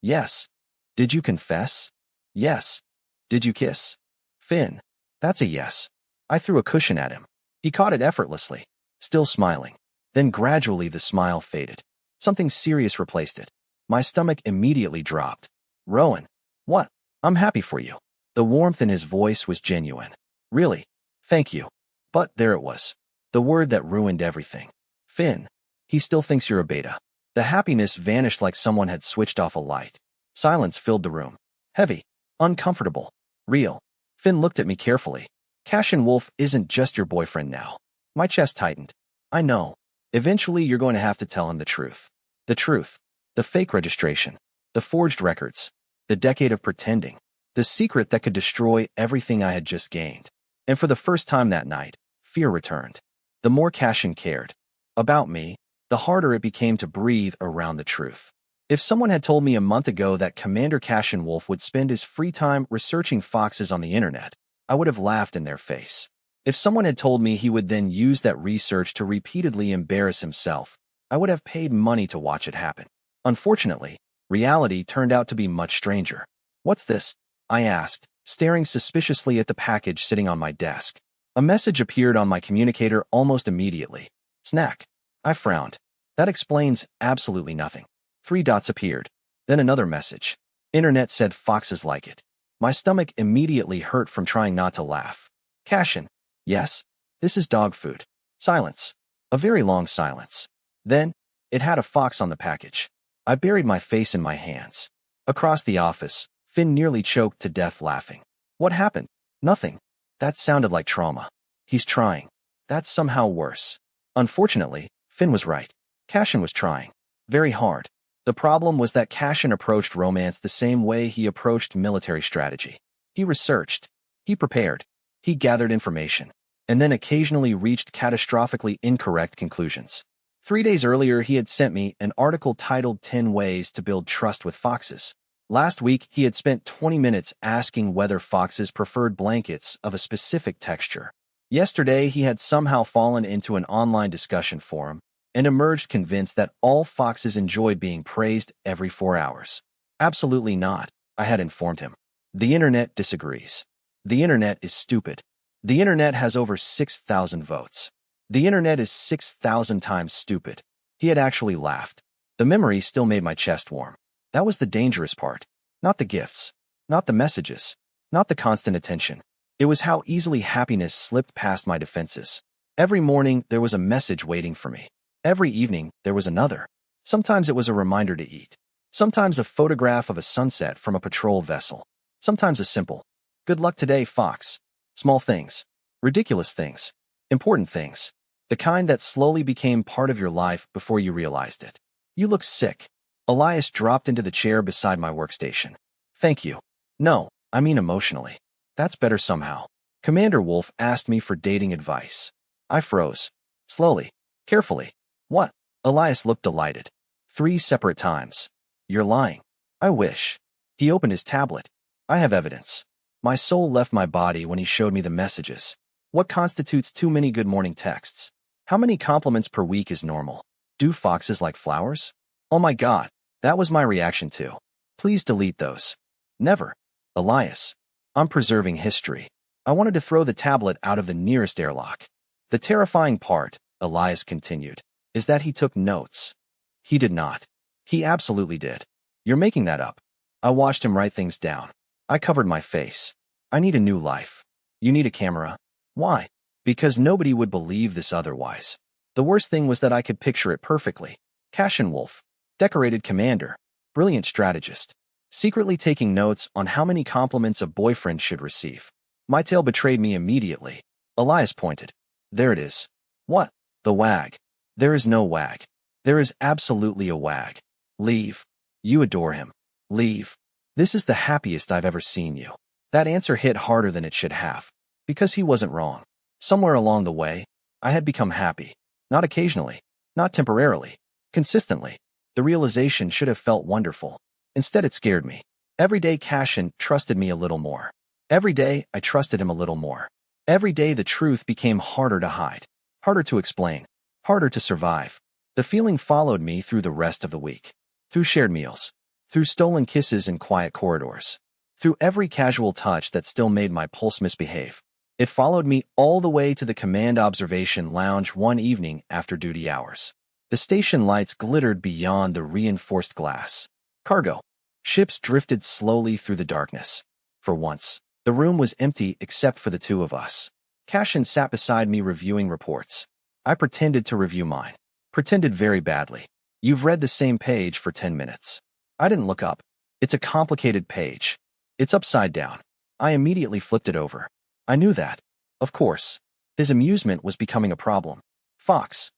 Yes. Did you confess? Yes. Did you kiss? Finn. That's a yes. I threw a cushion at him. He caught it effortlessly, still smiling. Then gradually the smile faded. Something serious replaced it. My stomach immediately dropped. Rowan. What? I'm happy for you. The warmth in his voice was genuine. Really? Thank you. But there it was. The word that ruined everything. Finn. He still thinks you're a beta. The happiness vanished like someone had switched off a light. Silence filled the room. Heavy. Uncomfortable. Real. Finn looked at me carefully. Cashin Wolf isn't just your boyfriend now. My chest tightened. I know. Eventually you're going to have to tell him the truth. The truth. The fake registration. The forged records. The decade of pretending. The secret that could destroy everything I had just gained. And for the first time that night, fear returned. The more Cashin cared about me, the harder it became to breathe around the truth. If someone had told me a month ago that Commander Cashin Wolf would spend his free time researching foxes on the internet, I would have laughed in their face. If someone had told me he would then use that research to repeatedly embarrass himself, I would have paid money to watch it happen. Unfortunately, reality turned out to be much stranger. What's this? I asked, staring suspiciously at the package sitting on my desk. A message appeared on my communicator almost immediately. Snack. I frowned. That explains absolutely nothing. 3 dots appeared. Then another message. Internet said foxes like it. My stomach immediately hurt from trying not to laugh. Cashin. Yes. This is dog food. Silence. A very long silence. Then, it had a fox on the package. I buried my face in my hands. Across the office, Finn nearly choked to death laughing. What happened? Nothing. That sounded like trauma. He's trying. That's somehow worse. Unfortunately, Finn was right. Cashin was trying. Very hard. The problem was that Cashin approached romance the same way he approached military strategy. He researched. He prepared. He gathered information. And then occasionally reached catastrophically incorrect conclusions. 3 days earlier, he had sent me an article titled 10 Ways to Build Trust with Foxes. Last week, he had spent 20 minutes asking whether foxes preferred blankets of a specific texture. Yesterday, he had somehow fallen into an online discussion forum and emerged convinced that all foxes enjoyed being praised every 4 hours. Absolutely not, I had informed him. The internet disagrees. The internet is stupid. The internet has over 6,000 votes. The internet is 6,000 times stupid. He had actually laughed. The memory still made my chest warm. That was the dangerous part. Not the gifts. Not the messages. Not the constant attention. It was how easily happiness slipped past my defenses. Every morning, there was a message waiting for me. Every evening, there was another. Sometimes it was a reminder to eat. Sometimes a photograph of a sunset from a patrol vessel. Sometimes a simple, good luck today, Fox. Small things. Ridiculous things. Important things. The kind that slowly became part of your life before you realized it. You look sick. Elias dropped into the chair beside my workstation. Thank you. No, I mean emotionally. That's better somehow. Commander Wolf asked me for dating advice. I froze. Slowly. Carefully. What? Elias looked delighted. 3 separate times. You're lying. I wish. He opened his tablet. I have evidence. My soul left my body when he showed me the messages. What constitutes too many good morning texts? How many compliments per week is normal? Do foxes like flowers? Oh my God, that was my reaction too. Please delete those. Never. Elias. I'm preserving history. I wanted to throw the tablet out of the nearest airlock. The terrifying part, Elias continued, is that he took notes. He did not. He absolutely did. You're making that up. I watched him write things down. I covered my face. I need a new life. You need a camera. Why? Because nobody would believe this otherwise. The worst thing was that I could picture it perfectly. Cassian Wolf, decorated commander, brilliant strategist, secretly taking notes on how many compliments a boyfriend should receive. My tale betrayed me immediately. Elias pointed. There it is. What? The wag. There is no wag. There is absolutely a wag. Leave. You adore him. Leave. This is the happiest I've ever seen you. That answer hit harder than it should have. Because he wasn't wrong. Somewhere along the way, I had become happy. Not occasionally. Not temporarily. Consistently. The realization should have felt wonderful. Instead it scared me. Every day Cassian trusted me a little more. Every day I trusted him a little more. Every day the truth became harder to hide. Harder to explain. Harder to survive. The feeling followed me through the rest of the week. Through shared meals. Through stolen kisses in quiet corridors. Through every casual touch that still made my pulse misbehave. It followed me all the way to the command observation lounge one evening after duty hours. The station lights glittered beyond the reinforced glass. Cargo. Ships drifted slowly through the darkness. For once, the room was empty except for the two of us. Cassian sat beside me reviewing reports. I pretended to review mine. Pretended very badly. You've read the same page for 10 minutes. I didn't look up. It's a complicated page. It's upside down. I immediately flipped it over. I knew that. Of course. His amusement was becoming a problem. Fox.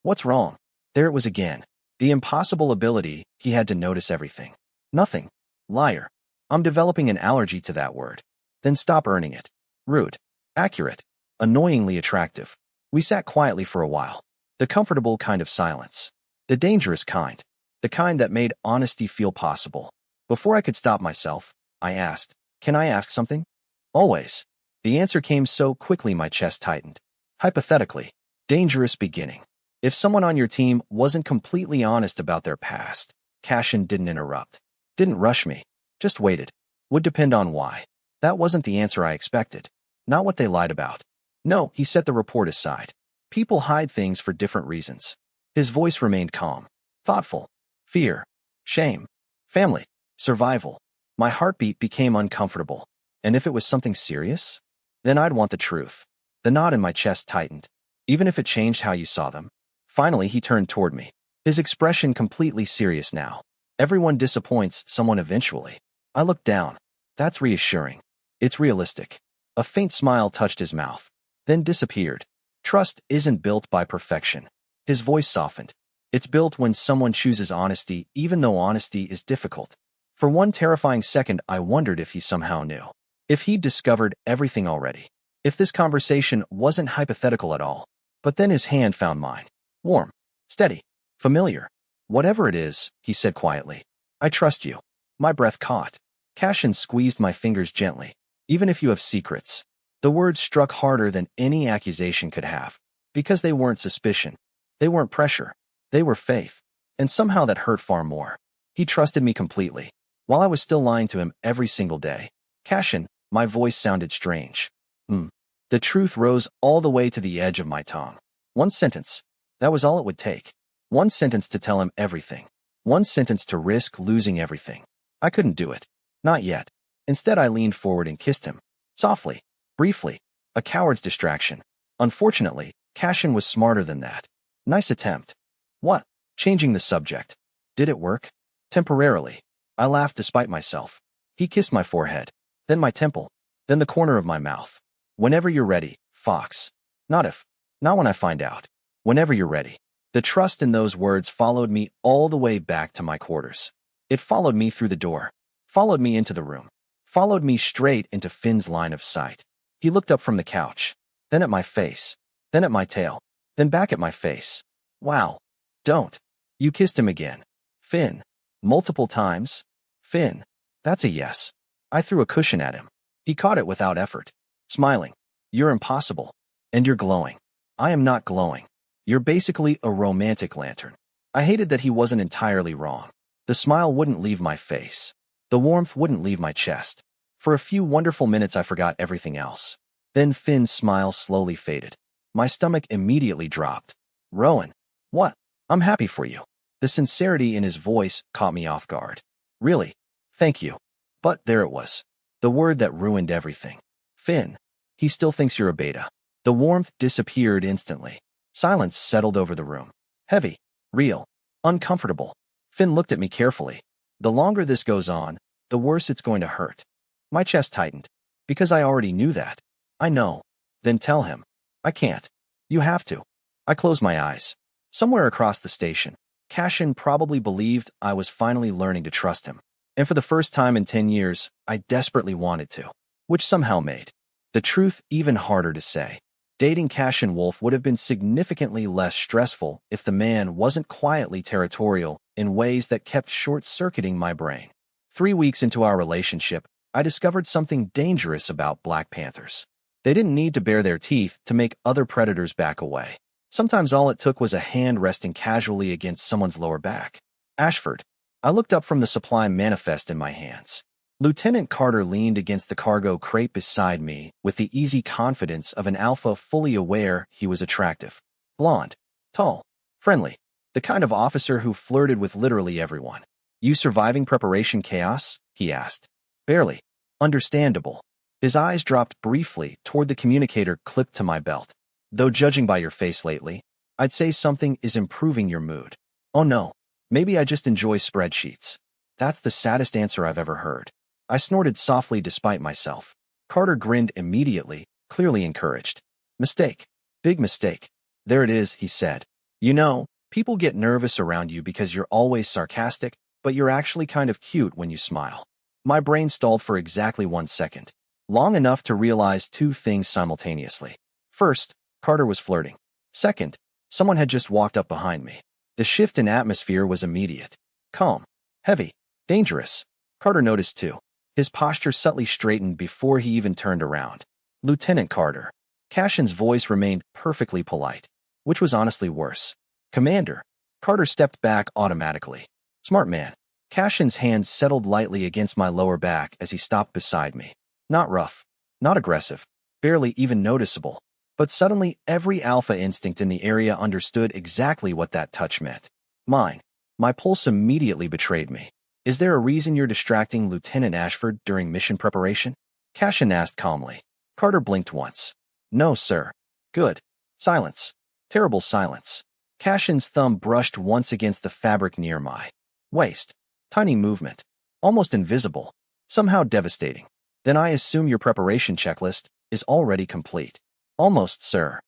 What's wrong? There it was again. The impossible ability he had to notice everything. Nothing. Liar. I'm developing an allergy to that word. Then stop earning it. Rude. Accurate. Annoyingly attractive. We sat quietly for a while. The comfortable kind of silence. The dangerous kind. The kind that made honesty feel possible. Before I could stop myself, I asked, "Can I ask something?" Always. The answer came so quickly my chest tightened. Hypothetically. Dangerous beginning. If someone on your team wasn't completely honest about their past, Cassian didn't interrupt. Didn't rush me. Just waited. Would depend on why. That wasn't the answer I expected. Not what they lied about. No, he set the report aside. People hide things for different reasons. His voice remained calm. Thoughtful. Fear. Shame. Family. Survival. My heartbeat became uncomfortable. And if it was something serious? Then I'd want the truth. The knot in my chest tightened. Even if it changed how you saw them. Finally, he turned toward me. His expression completely serious now. Everyone disappoints someone eventually. I looked down. That's reassuring. It's realistic. A faint smile touched his mouth. Then disappeared. Trust isn't built by perfection. His voice softened. It's built when someone chooses honesty, even though honesty is difficult. For one terrifying second, I wondered if he somehow knew. If he'd discovered everything already. If this conversation wasn't hypothetical at all. But then his hand found mine. Warm. Steady. Familiar. Whatever it is, he said quietly. I trust you. My breath caught. Cassian squeezed my fingers gently. Even if you have secrets. The words struck harder than any accusation could have. Because they weren't suspicion. They weren't pressure. They were faith. And somehow that hurt far more. He trusted me completely. While I was still lying to him every single day. Cassian, my voice sounded strange. The truth rose all the way to the edge of my tongue. One sentence. That was all it would take. One sentence to tell him everything. One sentence to risk losing everything. I couldn't do it. Not yet. Instead, I leaned forward and kissed him. Softly. Briefly. A coward's distraction. Unfortunately, Cassian was smarter than that. Nice attempt. What? Changing the subject. Did it work? Temporarily. I laughed despite myself. He kissed my forehead. Then my temple. Then the corner of my mouth. Whenever you're ready, Fox. Not if. Not when I find out. Whenever you're ready. The trust in those words followed me all the way back to my quarters. It followed me through the door. Followed me into the room. Followed me straight into Finn's line of sight. He looked up from the couch, then at my face, then at my tail, then back at my face. Wow. Don't. You kissed him again. Finn. Multiple times? Finn. That's a yes. I threw a cushion at him. He caught it without effort, smiling. You're impossible. And you're glowing. I am not glowing. You're basically a romantic lantern. I hated that he wasn't entirely wrong. The smile wouldn't leave my face. The warmth wouldn't leave my chest. For a few wonderful minutes I forgot everything else. Then Finn's smile slowly faded. My stomach immediately dropped. Rowan. What? I'm happy for you. The sincerity in his voice caught me off guard. Really? Thank you. But there it was. The word that ruined everything. Finn. He still thinks you're a beta. The warmth disappeared instantly. Silence settled over the room. Heavy. Real. Uncomfortable. Finn looked at me carefully. The longer this goes on, the worse it's going to hurt. My chest tightened. Because I already knew that. I know. Then tell him. I can't. You have to. I closed my eyes. Somewhere across the station, Cashin probably believed I was finally learning to trust him. And for the first time in 10 years, I desperately wanted to. Which somehow made the truth even harder to say. Dating Cashin Wolf would have been significantly less stressful if the man wasn't quietly territorial in ways that kept short-circuiting my brain. 3 weeks into our relationship, I discovered something dangerous about black panthers. They didn't need to bare their teeth to make other predators back away. Sometimes all it took was a hand resting casually against someone's lower back. Ashford. I looked up from the Sublime Manifest in my hands. Lieutenant Carter leaned against the cargo crate beside me with the easy confidence of an alpha fully aware he was attractive. Blonde. Tall. Friendly. The kind of officer who flirted with literally everyone. You surviving preparation chaos? He asked. Barely. Understandable. His eyes dropped briefly toward the communicator clipped to my belt. Though judging by your face lately, I'd say something is improving your mood. Oh no. Maybe I just enjoy spreadsheets. That's the saddest answer I've ever heard. I snorted softly despite myself. Carter grinned immediately, clearly encouraged. Mistake. Big mistake. There it is, he said. You know, people get nervous around you because you're always sarcastic, but you're actually kind of cute when you smile. My brain stalled for exactly 1 second. Long enough to realize 2 things simultaneously. First, Carter was flirting. Second, someone had just walked up behind me. The shift in atmosphere was immediate. Calm. Heavy. Dangerous. Carter noticed too. His posture subtly straightened before he even turned around. Lieutenant Carter. Cashin's voice remained perfectly polite, which was honestly worse. Commander. Carter stepped back automatically. Smart man. Cashin's hand settled lightly against my lower back as he stopped beside me. Not rough. Not aggressive. Barely even noticeable. But suddenly every alpha instinct in the area understood exactly what that touch meant. Mine. My pulse immediately betrayed me. Is there a reason you're distracting Lieutenant Ashford during mission preparation? Cashin asked calmly. Carter blinked once. No, sir. Good. Silence. Terrible silence. Cashin's thumb brushed once against the fabric near my waist. Tiny movement. Almost invisible. Somehow devastating. Then I assume your preparation checklist is already complete. Almost, sir.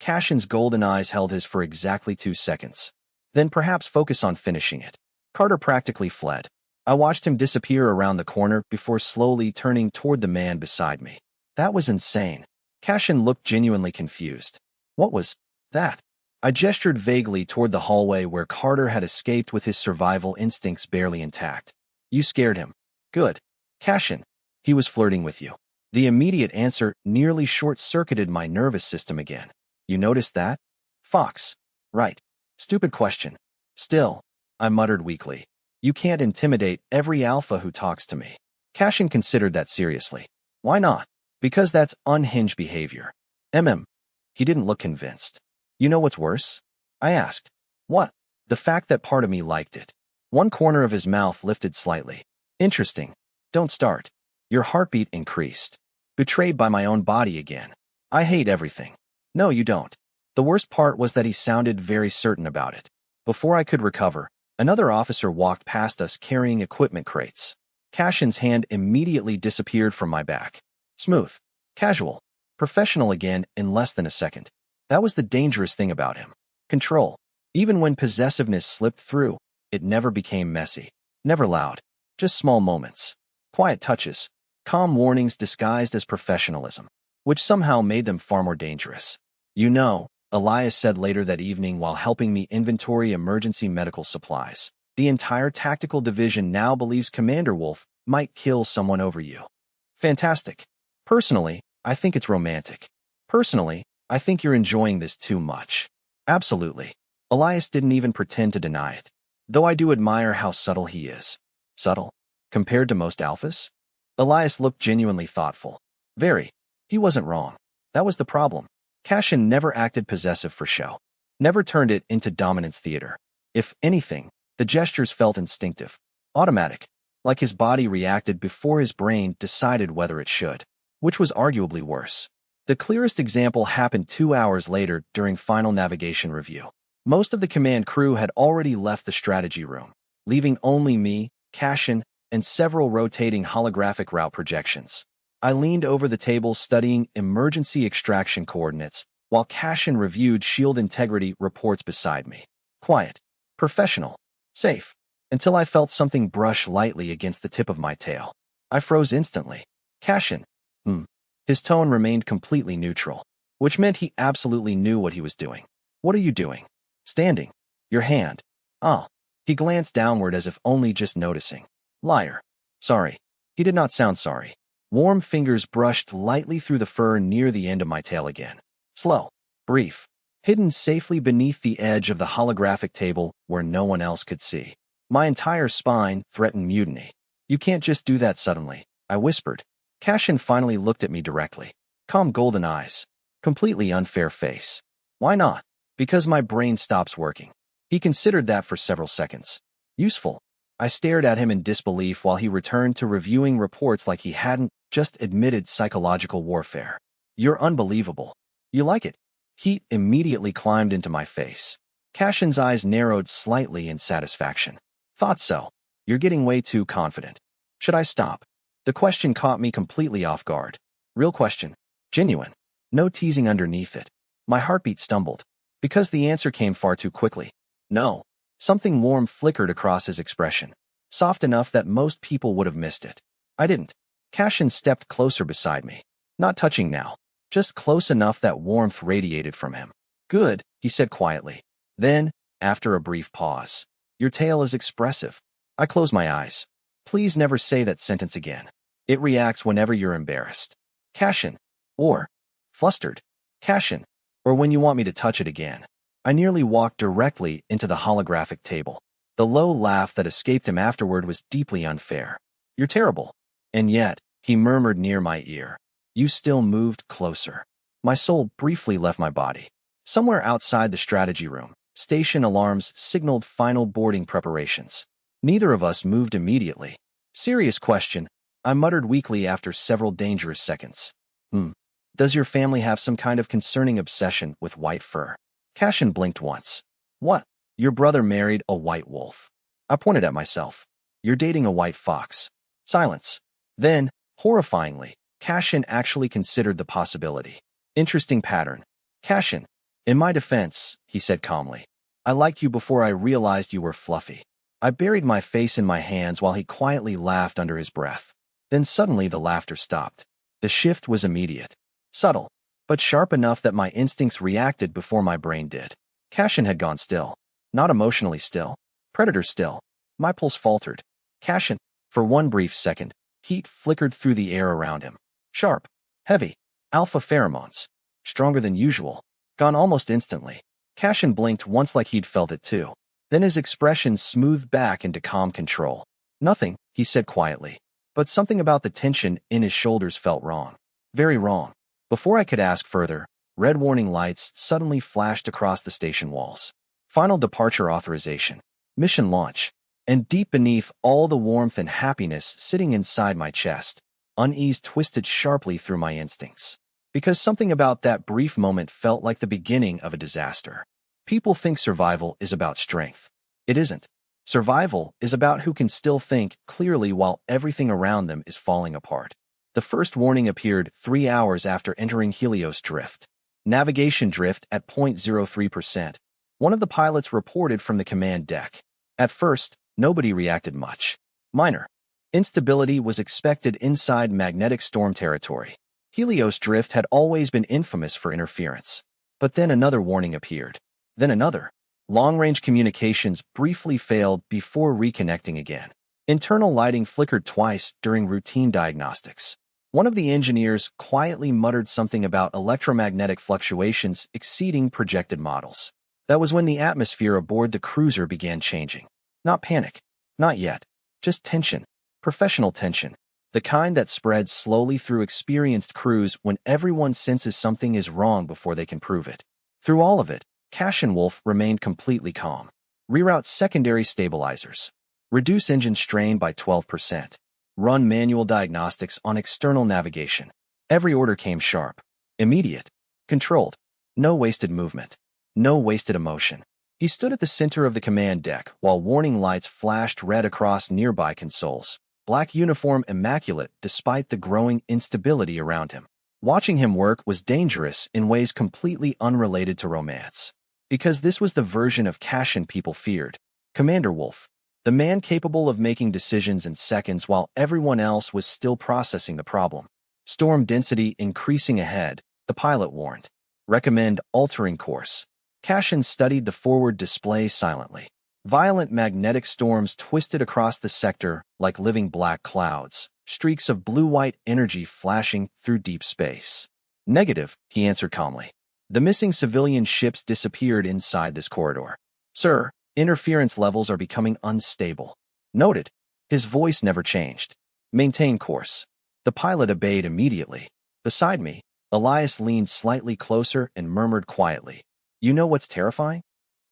Cashin's golden eyes held his for exactly 2 seconds. Then perhaps focus on finishing it. Carter practically fled. I watched him disappear around the corner before slowly turning toward the man beside me. That was insane. Cashin looked genuinely confused. What was that? I gestured vaguely toward the hallway where Carter had escaped with his survival instincts barely intact. You scared him. Good. Cashin. He was flirting with you. The immediate answer nearly short-circuited my nervous system again. You noticed that? Fox. Right. Stupid question. Still, I muttered weakly. You can't intimidate every alpha who talks to me. Cashin considered that seriously. Why not? Because that's unhinged behavior. He didn't look convinced. You know what's worse? I asked. What? The fact that part of me liked it. One corner of his mouth lifted slightly. Interesting. Don't start. Your heartbeat increased. Betrayed by my own body again. I hate everything. No, you don't. The worst part was that he sounded very certain about it. Before I could recover, another officer walked past us carrying equipment crates. Cashin's hand immediately disappeared from my back. Smooth. Casual. Professional again in less than a second. That was the dangerous thing about him. Control. Even when possessiveness slipped through, it never became messy. Never loud. Just small moments. Quiet touches. Calm warnings disguised as professionalism, which somehow made them far more dangerous. You know, Elias said later that evening while helping me inventory emergency medical supplies, the entire tactical division now believes Commander Wolf might kill someone over you. Fantastic. Personally, I think it's romantic. Personally, I think you're enjoying this too much. Absolutely. Elias didn't even pretend to deny it. Though I do admire how subtle he is. Subtle? Compared to most alphas? Elias looked genuinely thoughtful. Very. He wasn't wrong. That was the problem. Cassian never acted possessive for show. Never turned it into dominance theater. If anything, the gestures felt instinctive. Automatic. Like his body reacted before his brain decided whether it should. Which was arguably worse. The clearest example happened 2 hours later during final navigation review. Most of the command crew had already left the strategy room, leaving only me, Cassian, and several rotating holographic route projections. I leaned over the table studying emergency extraction coordinates, while Cassian reviewed shield integrity reports beside me. Quiet. Professional. Safe. Until I felt something brush lightly against the tip of my tail. I froze instantly. Cassian. His tone remained completely neutral, which meant he absolutely knew what he was doing. What are you doing? Standing. Your hand. Ah. He glanced downward as if only just noticing. Liar. Sorry. He did not sound sorry. Warm fingers brushed lightly through the fur near the end of my tail again. Slow. Brief. Hidden safely beneath the edge of the holographic table where no one else could see. My entire spine threatened mutiny. You can't just do that suddenly, I whispered. Cassian finally looked at me directly. Calm golden eyes. Completely unfair face. Why not? Because my brain stops working. He considered that for several seconds. Useful. I stared at him in disbelief while he returned to reviewing reports like he hadn't just admitted psychological warfare. You're unbelievable. You like it? Heat immediately climbed into my face. Cassian's eyes narrowed slightly in satisfaction. Thought so. You're getting way too confident. Should I stop? The question caught me completely off guard. Real question. Genuine. No teasing underneath it. My heartbeat stumbled. Because the answer came far too quickly. No. Something warm flickered across his expression. Soft enough that most people would have missed it. I didn't. Cassian stepped closer beside me. Not touching now. Just close enough that warmth radiated from him. Good, he said quietly. Then, after a brief pause. Your tail is expressive. I closed my eyes. Please never say that sentence again. It reacts whenever you're embarrassed. Cassian. Or flustered. Cassian. Or when you want me to touch it again. I nearly walked directly into the holographic table. The low laugh that escaped him afterward was deeply unfair. You're terrible. And yet, he murmured near my ear. You still moved closer. My soul briefly left my body. Somewhere outside the strategy room, station alarms signaled final boarding preparations. Neither of us moved immediately. Serious question, I muttered weakly after several dangerous seconds. Does your family have some kind of concerning obsession with white fur? Cassian blinked once. What? Your brother married a white wolf. I pointed at myself. You're dating a white fox. Silence. Then, horrifyingly, Cassian actually considered the possibility. Interesting pattern. Cassian, in my defense, he said calmly, I liked you before I realized you were fluffy. I buried my face in my hands while he quietly laughed under his breath. Then suddenly the laughter stopped. The shift was immediate. Subtle, but sharp enough that my instincts reacted before my brain did. Cassian had gone still. Not emotionally still. Predator still. My pulse faltered. Cassian, for one brief second, heat flickered through the air around him. Sharp. Heavy. Alpha pheromones. Stronger than usual. Gone almost instantly. Cassian blinked once like he'd felt it too. Then his expression smoothed back into calm control. Nothing, he said quietly. But something about the tension in his shoulders felt wrong. Very wrong. Before I could ask further, red warning lights suddenly flashed across the station walls. Final departure authorization. Mission launch. And deep beneath all the warmth and happiness sitting inside my chest, unease twisted sharply through my instincts. Because something about that brief moment felt like the beginning of a disaster. People think survival is about strength. It isn't. Survival is about who can still think clearly while everything around them is falling apart. The first warning appeared 3 hours after entering Helios drift. Navigation drift at 0.03%. One of the pilots reported from the command deck. At first, nobody reacted much. Minor. Instability was expected inside magnetic storm territory. Helios drift had always been infamous for interference. But then another warning appeared. Then another. Long-range communications briefly failed before reconnecting again. Internal lighting flickered twice during routine diagnostics. One of the engineers quietly muttered something about electromagnetic fluctuations exceeding projected models. That was when the atmosphere aboard the cruiser began changing. Not panic. Not yet. Just tension. Professional tension. The kind that spreads slowly through experienced crews when everyone senses something is wrong before they can prove it. Through all of it, Cash and Wolf remained completely calm. Reroute secondary stabilizers. Reduce engine strain by 12%. Run manual diagnostics on external navigation. Every order came sharp. Immediate. Controlled. No wasted movement. No wasted emotion. He stood at the center of the command deck while warning lights flashed red across nearby consoles. Black uniform immaculate despite the growing instability around him. Watching him work was dangerous in ways completely unrelated to romance. Because this was the version of Cashin people feared. Commander Wolf. The man capable of making decisions in seconds while everyone else was still processing the problem. Storm density increasing ahead, the pilot warned. Recommend altering course. Cashin studied the forward display silently. Violent magnetic storms twisted across the sector like living black clouds, streaks of blue-white energy flashing through deep space. Negative, he answered calmly. The missing civilian ships disappeared inside this corridor. Sir, interference levels are becoming unstable. Noted. His voice never changed. Maintain course. The pilot obeyed immediately. Beside me, Elias leaned slightly closer and murmured quietly. You know what's terrifying?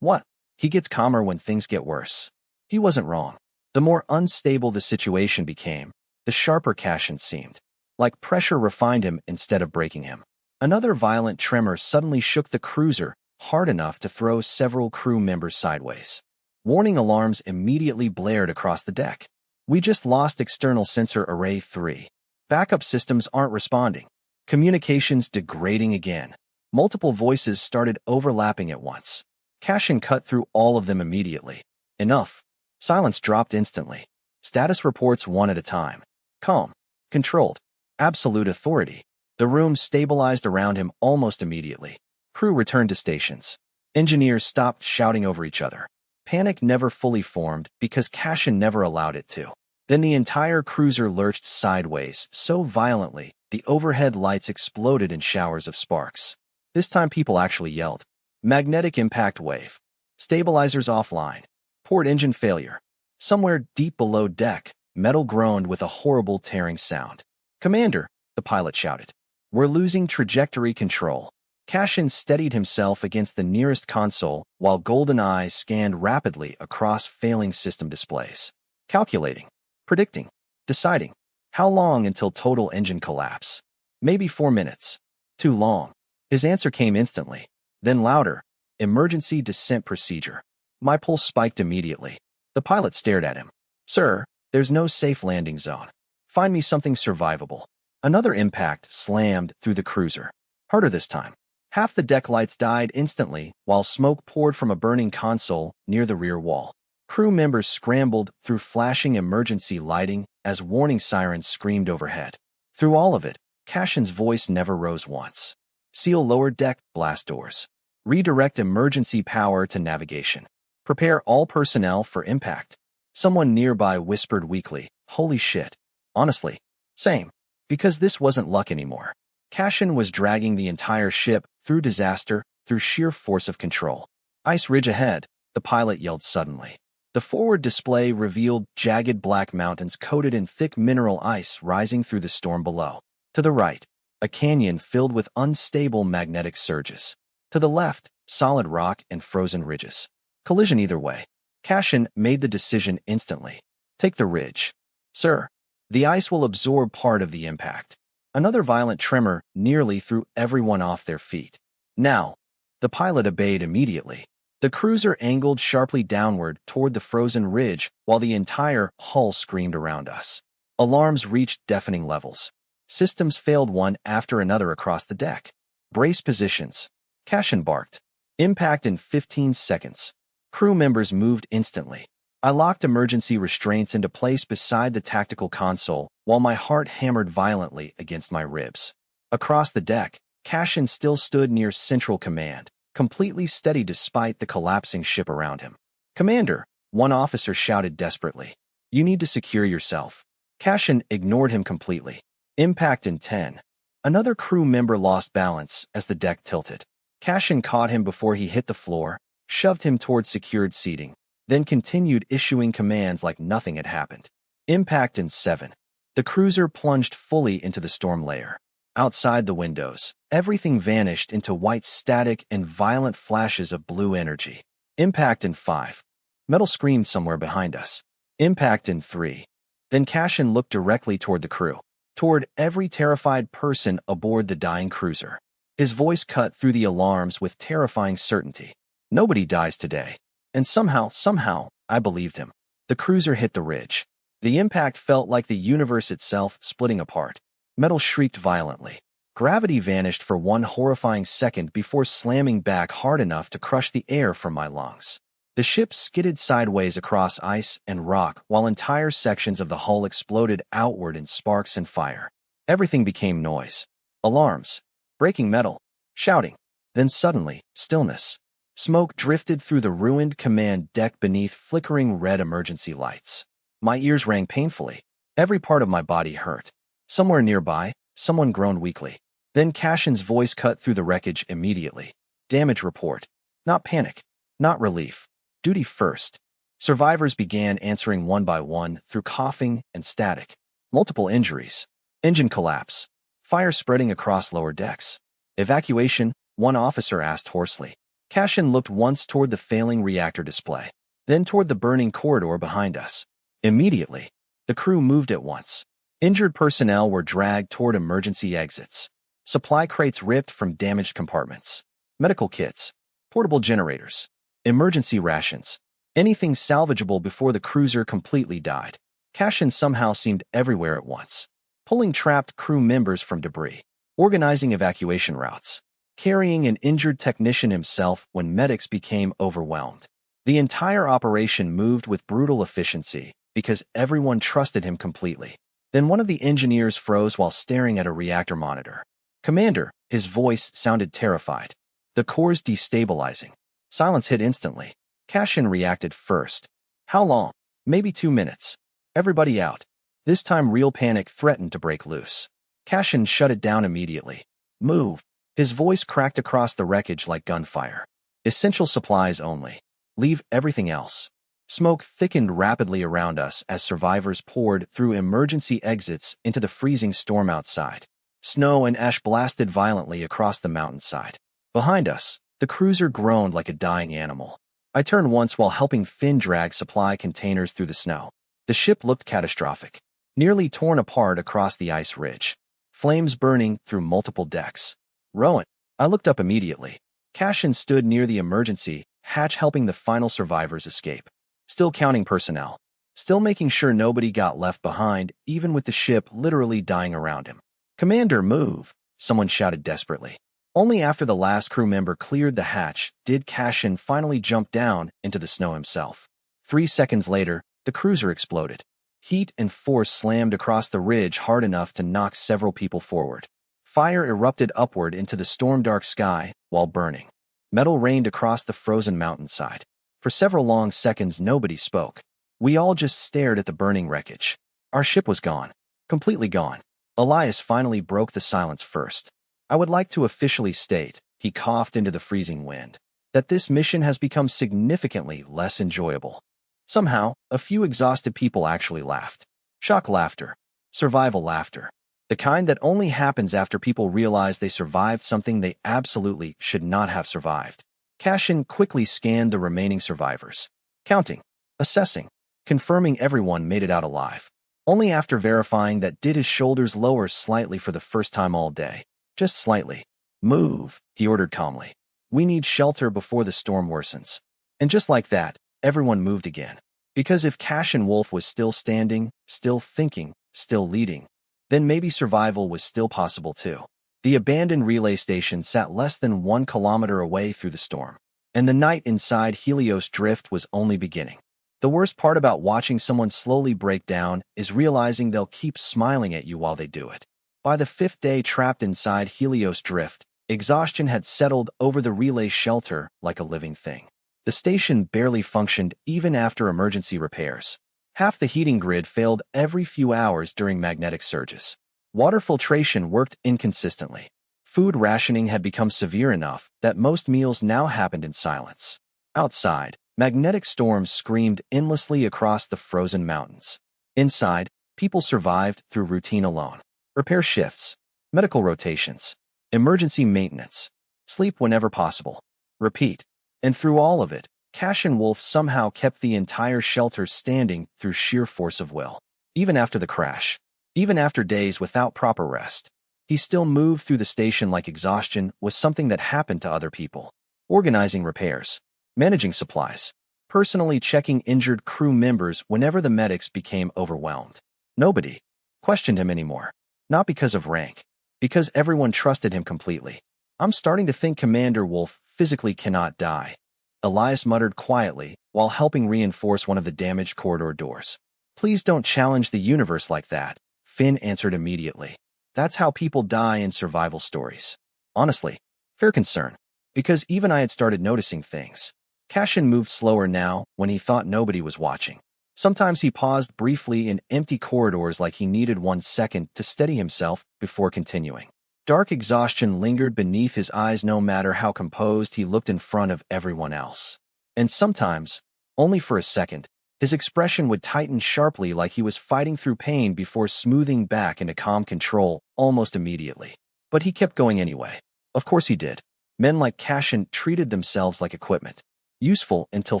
What? He gets calmer when things get worse. He wasn't wrong. The more unstable the situation became, the sharper Cashin seemed. Like pressure refined him instead of breaking him. Another violent tremor suddenly shook the cruiser, hard enough to throw several crew members sideways. Warning alarms immediately blared across the deck. We just lost external sensor array 3. Backup systems aren't responding. Communications degrading again. Multiple voices started overlapping at once. Cashin cut through all of them immediately. Enough. Silence dropped instantly. Status reports one at a time. Calm. Controlled. Absolute authority. The room stabilized around him almost immediately. Crew returned to stations. Engineers stopped shouting over each other. Panic never fully formed because Cashin never allowed it to. Then the entire cruiser lurched sideways so violently the overhead lights exploded in showers of sparks. This time people actually yelled. Magnetic impact wave. Stabilizers offline. Port engine failure. Somewhere deep below deck, metal groaned with a horrible tearing sound. Commander, the pilot shouted. We're losing trajectory control. Cashin steadied himself against the nearest console while golden eyes scanned rapidly across failing system displays. Calculating. Predicting. Deciding. How long until total engine collapse? Maybe 4 minutes. Too long. His answer came instantly. Then louder. Emergency descent procedure. My pulse spiked immediately. The pilot stared at him. Sir, there's no safe landing zone. Find me something survivable. Another impact slammed through the cruiser. Harder this time. Half the deck lights died instantly while smoke poured from a burning console near the rear wall. Crew members scrambled through flashing emergency lighting as warning sirens screamed overhead. Through all of it, Cashin's voice never rose once. Seal lower deck blast doors. Redirect emergency power to navigation. Prepare all personnel for impact. Someone nearby whispered weakly, holy shit. Honestly, same. Because this wasn't luck anymore. Cashin was dragging the entire ship through disaster through sheer force of control. Ice ridge ahead, the pilot yelled suddenly. The forward display revealed jagged black mountains coated in thick mineral ice rising through the storm below. To the right, a canyon filled with unstable magnetic surges. To the left, solid rock and frozen ridges. Collision either way. Cashin made the decision instantly. Take the ridge. Sir, the ice will absorb part of the impact. Another violent tremor nearly threw everyone off their feet. Now, the pilot obeyed immediately. The cruiser angled sharply downward toward the frozen ridge while the entire hull screamed around us. Alarms reached deafening levels. Systems failed one after another across the deck. Brace positions. Cashin barked. Impact in 15 seconds. Crew members moved instantly. I locked emergency restraints into place beside the tactical console while my heart hammered violently against my ribs. Across the deck, Cashin still stood near Central Command, completely steady despite the collapsing ship around him. "Commander," one officer shouted desperately. "You need to secure yourself." Cashin ignored him completely. Impact in 10. Another crew member lost balance as the deck tilted. Cashin caught him before he hit the floor, shoved him toward secured seating, then continued issuing commands like nothing had happened. Impact in 7. The cruiser plunged fully into the storm layer. Outside the windows, everything vanished into white static and violent flashes of blue energy. Impact in 5. Metal screamed somewhere behind us. Impact in 3. Then Cashin looked directly toward the crew, toward every terrified person aboard the dying cruiser. His voice cut through the alarms with terrifying certainty. "Nobody dies today." And somehow, I believed him. The cruiser hit the ridge. The impact felt like the universe itself splitting apart. Metal shrieked violently. Gravity vanished for one horrifying second before slamming back hard enough to crush the air from my lungs. The ship skidded sideways across ice and rock while entire sections of the hull exploded outward in sparks and fire. Everything became noise. Alarms, breaking metal, shouting. Then suddenly, stillness. Smoke drifted through the ruined command deck beneath flickering red emergency lights. My ears rang painfully. Every part of my body hurt. Somewhere nearby, someone groaned weakly. Then Cashin's voice cut through the wreckage immediately. "Damage report. Not panic. Not relief. Duty first." Survivors began answering one by one through coughing and static. Multiple injuries. Engine collapse. Fire spreading across lower decks. "Evacuation?" one officer asked hoarsely. Cashin looked once toward the failing reactor display, then toward the burning corridor behind us. Immediately, the crew moved at once. Injured personnel were dragged toward emergency exits. Supply crates ripped from damaged compartments. Medical kits, portable generators, emergency rations, anything salvageable before the cruiser completely died. Cashin somehow seemed everywhere at once, pulling trapped crew members from debris, organizing evacuation routes, carrying an injured technician himself when medics became overwhelmed. The entire operation moved with brutal efficiency because everyone trusted him completely. Then one of the engineers froze while staring at a reactor monitor. "Commander," his voice sounded terrified. "The core's destabilizing." Silence hit instantly. Cashin reacted first. "How long?" "Maybe 2 minutes. Everybody out." This time real panic threatened to break loose. Cashin shut it down immediately. "Move." His voice cracked across the wreckage like gunfire. "Essential supplies only. Leave everything else." Smoke thickened rapidly around us as survivors poured through emergency exits into the freezing storm outside. Snow and ash blasted violently across the mountainside. Behind us, the cruiser groaned like a dying animal. I turned once while helping Finn drag supply containers through the snow. The ship looked catastrophic, nearly torn apart across the ice ridge. Flames burning through multiple decks. "Rowan." I looked up immediately. Cashin stood near the emergency hatch helping the final survivors escape. Still counting personnel. Still making sure nobody got left behind, even with the ship literally dying around him. "Commander, move," someone shouted desperately. Only after the last crew member cleared the hatch did Cashin finally jump down into the snow himself. 3 seconds later, the cruiser exploded. Heat and force slammed across the ridge hard enough to knock several people forward. Fire erupted upward into the storm-dark sky while burning. Metal rained across the frozen mountainside. For several long seconds, nobody spoke. We all just stared at the burning wreckage. Our ship was gone. Completely gone. Elias finally broke the silence first. "I would like to officially state," he coughed into the freezing wind, "that this mission has become significantly less enjoyable." Somehow, a few exhausted people actually laughed. Shock laughter. Survival laughter. The kind that only happens after people realize they survived something they absolutely should not have survived. Cashin quickly scanned the remaining survivors, counting, assessing, confirming everyone made it out alive. Only after verifying that did his shoulders lower slightly for the first time all day. Just slightly. "Move," he ordered calmly. "We need shelter before the storm worsens." And just like that, everyone moved again. Because if Cashin Wolf was still standing, still thinking, still leading, then maybe survival was still possible too. The abandoned relay station sat less than 1 kilometer away through the storm, and the night inside Helios Drift was only beginning. The worst part about watching someone slowly break down is realizing they'll keep smiling at you while they do it. By the fifth day trapped inside Helios Drift, exhaustion had settled over the relay shelter like a living thing. The station barely functioned even after emergency repairs. Half the heating grid failed every few hours during magnetic surges. Water filtration worked inconsistently. Food rationing had become severe enough that most meals now happened in silence. Outside, magnetic storms screamed endlessly across the frozen mountains. Inside, people survived through routine alone. Repair shifts, medical rotations, emergency maintenance, sleep whenever possible. Repeat. And through all of it, Cash and Wolf somehow kept the entire shelter standing through sheer force of will. Even after the crash, even after days without proper rest, he still moved through the station like exhaustion was something that happened to other people. Organizing repairs, managing supplies, personally checking injured crew members whenever the medics became overwhelmed. Nobody questioned him anymore. Not because of rank, because everyone trusted him completely. I'm starting to think Commander Wolf physically cannot die, Elias muttered quietly while helping reinforce one of the damaged corridor doors. Please don't challenge the universe like that, Finn answered immediately. That's how people die in survival stories. Honestly, fair concern, because even I had started noticing things. Cashin moved slower now when he thought nobody was watching. Sometimes he paused briefly in empty corridors like he needed 1 second to steady himself before continuing. Dark exhaustion lingered beneath his eyes no matter how composed he looked in front of everyone else. And sometimes, only for a second, his expression would tighten sharply like he was fighting through pain before smoothing back into calm control almost immediately. But he kept going anyway. Of course he did. Men like Cashin treated themselves like equipment. Useful until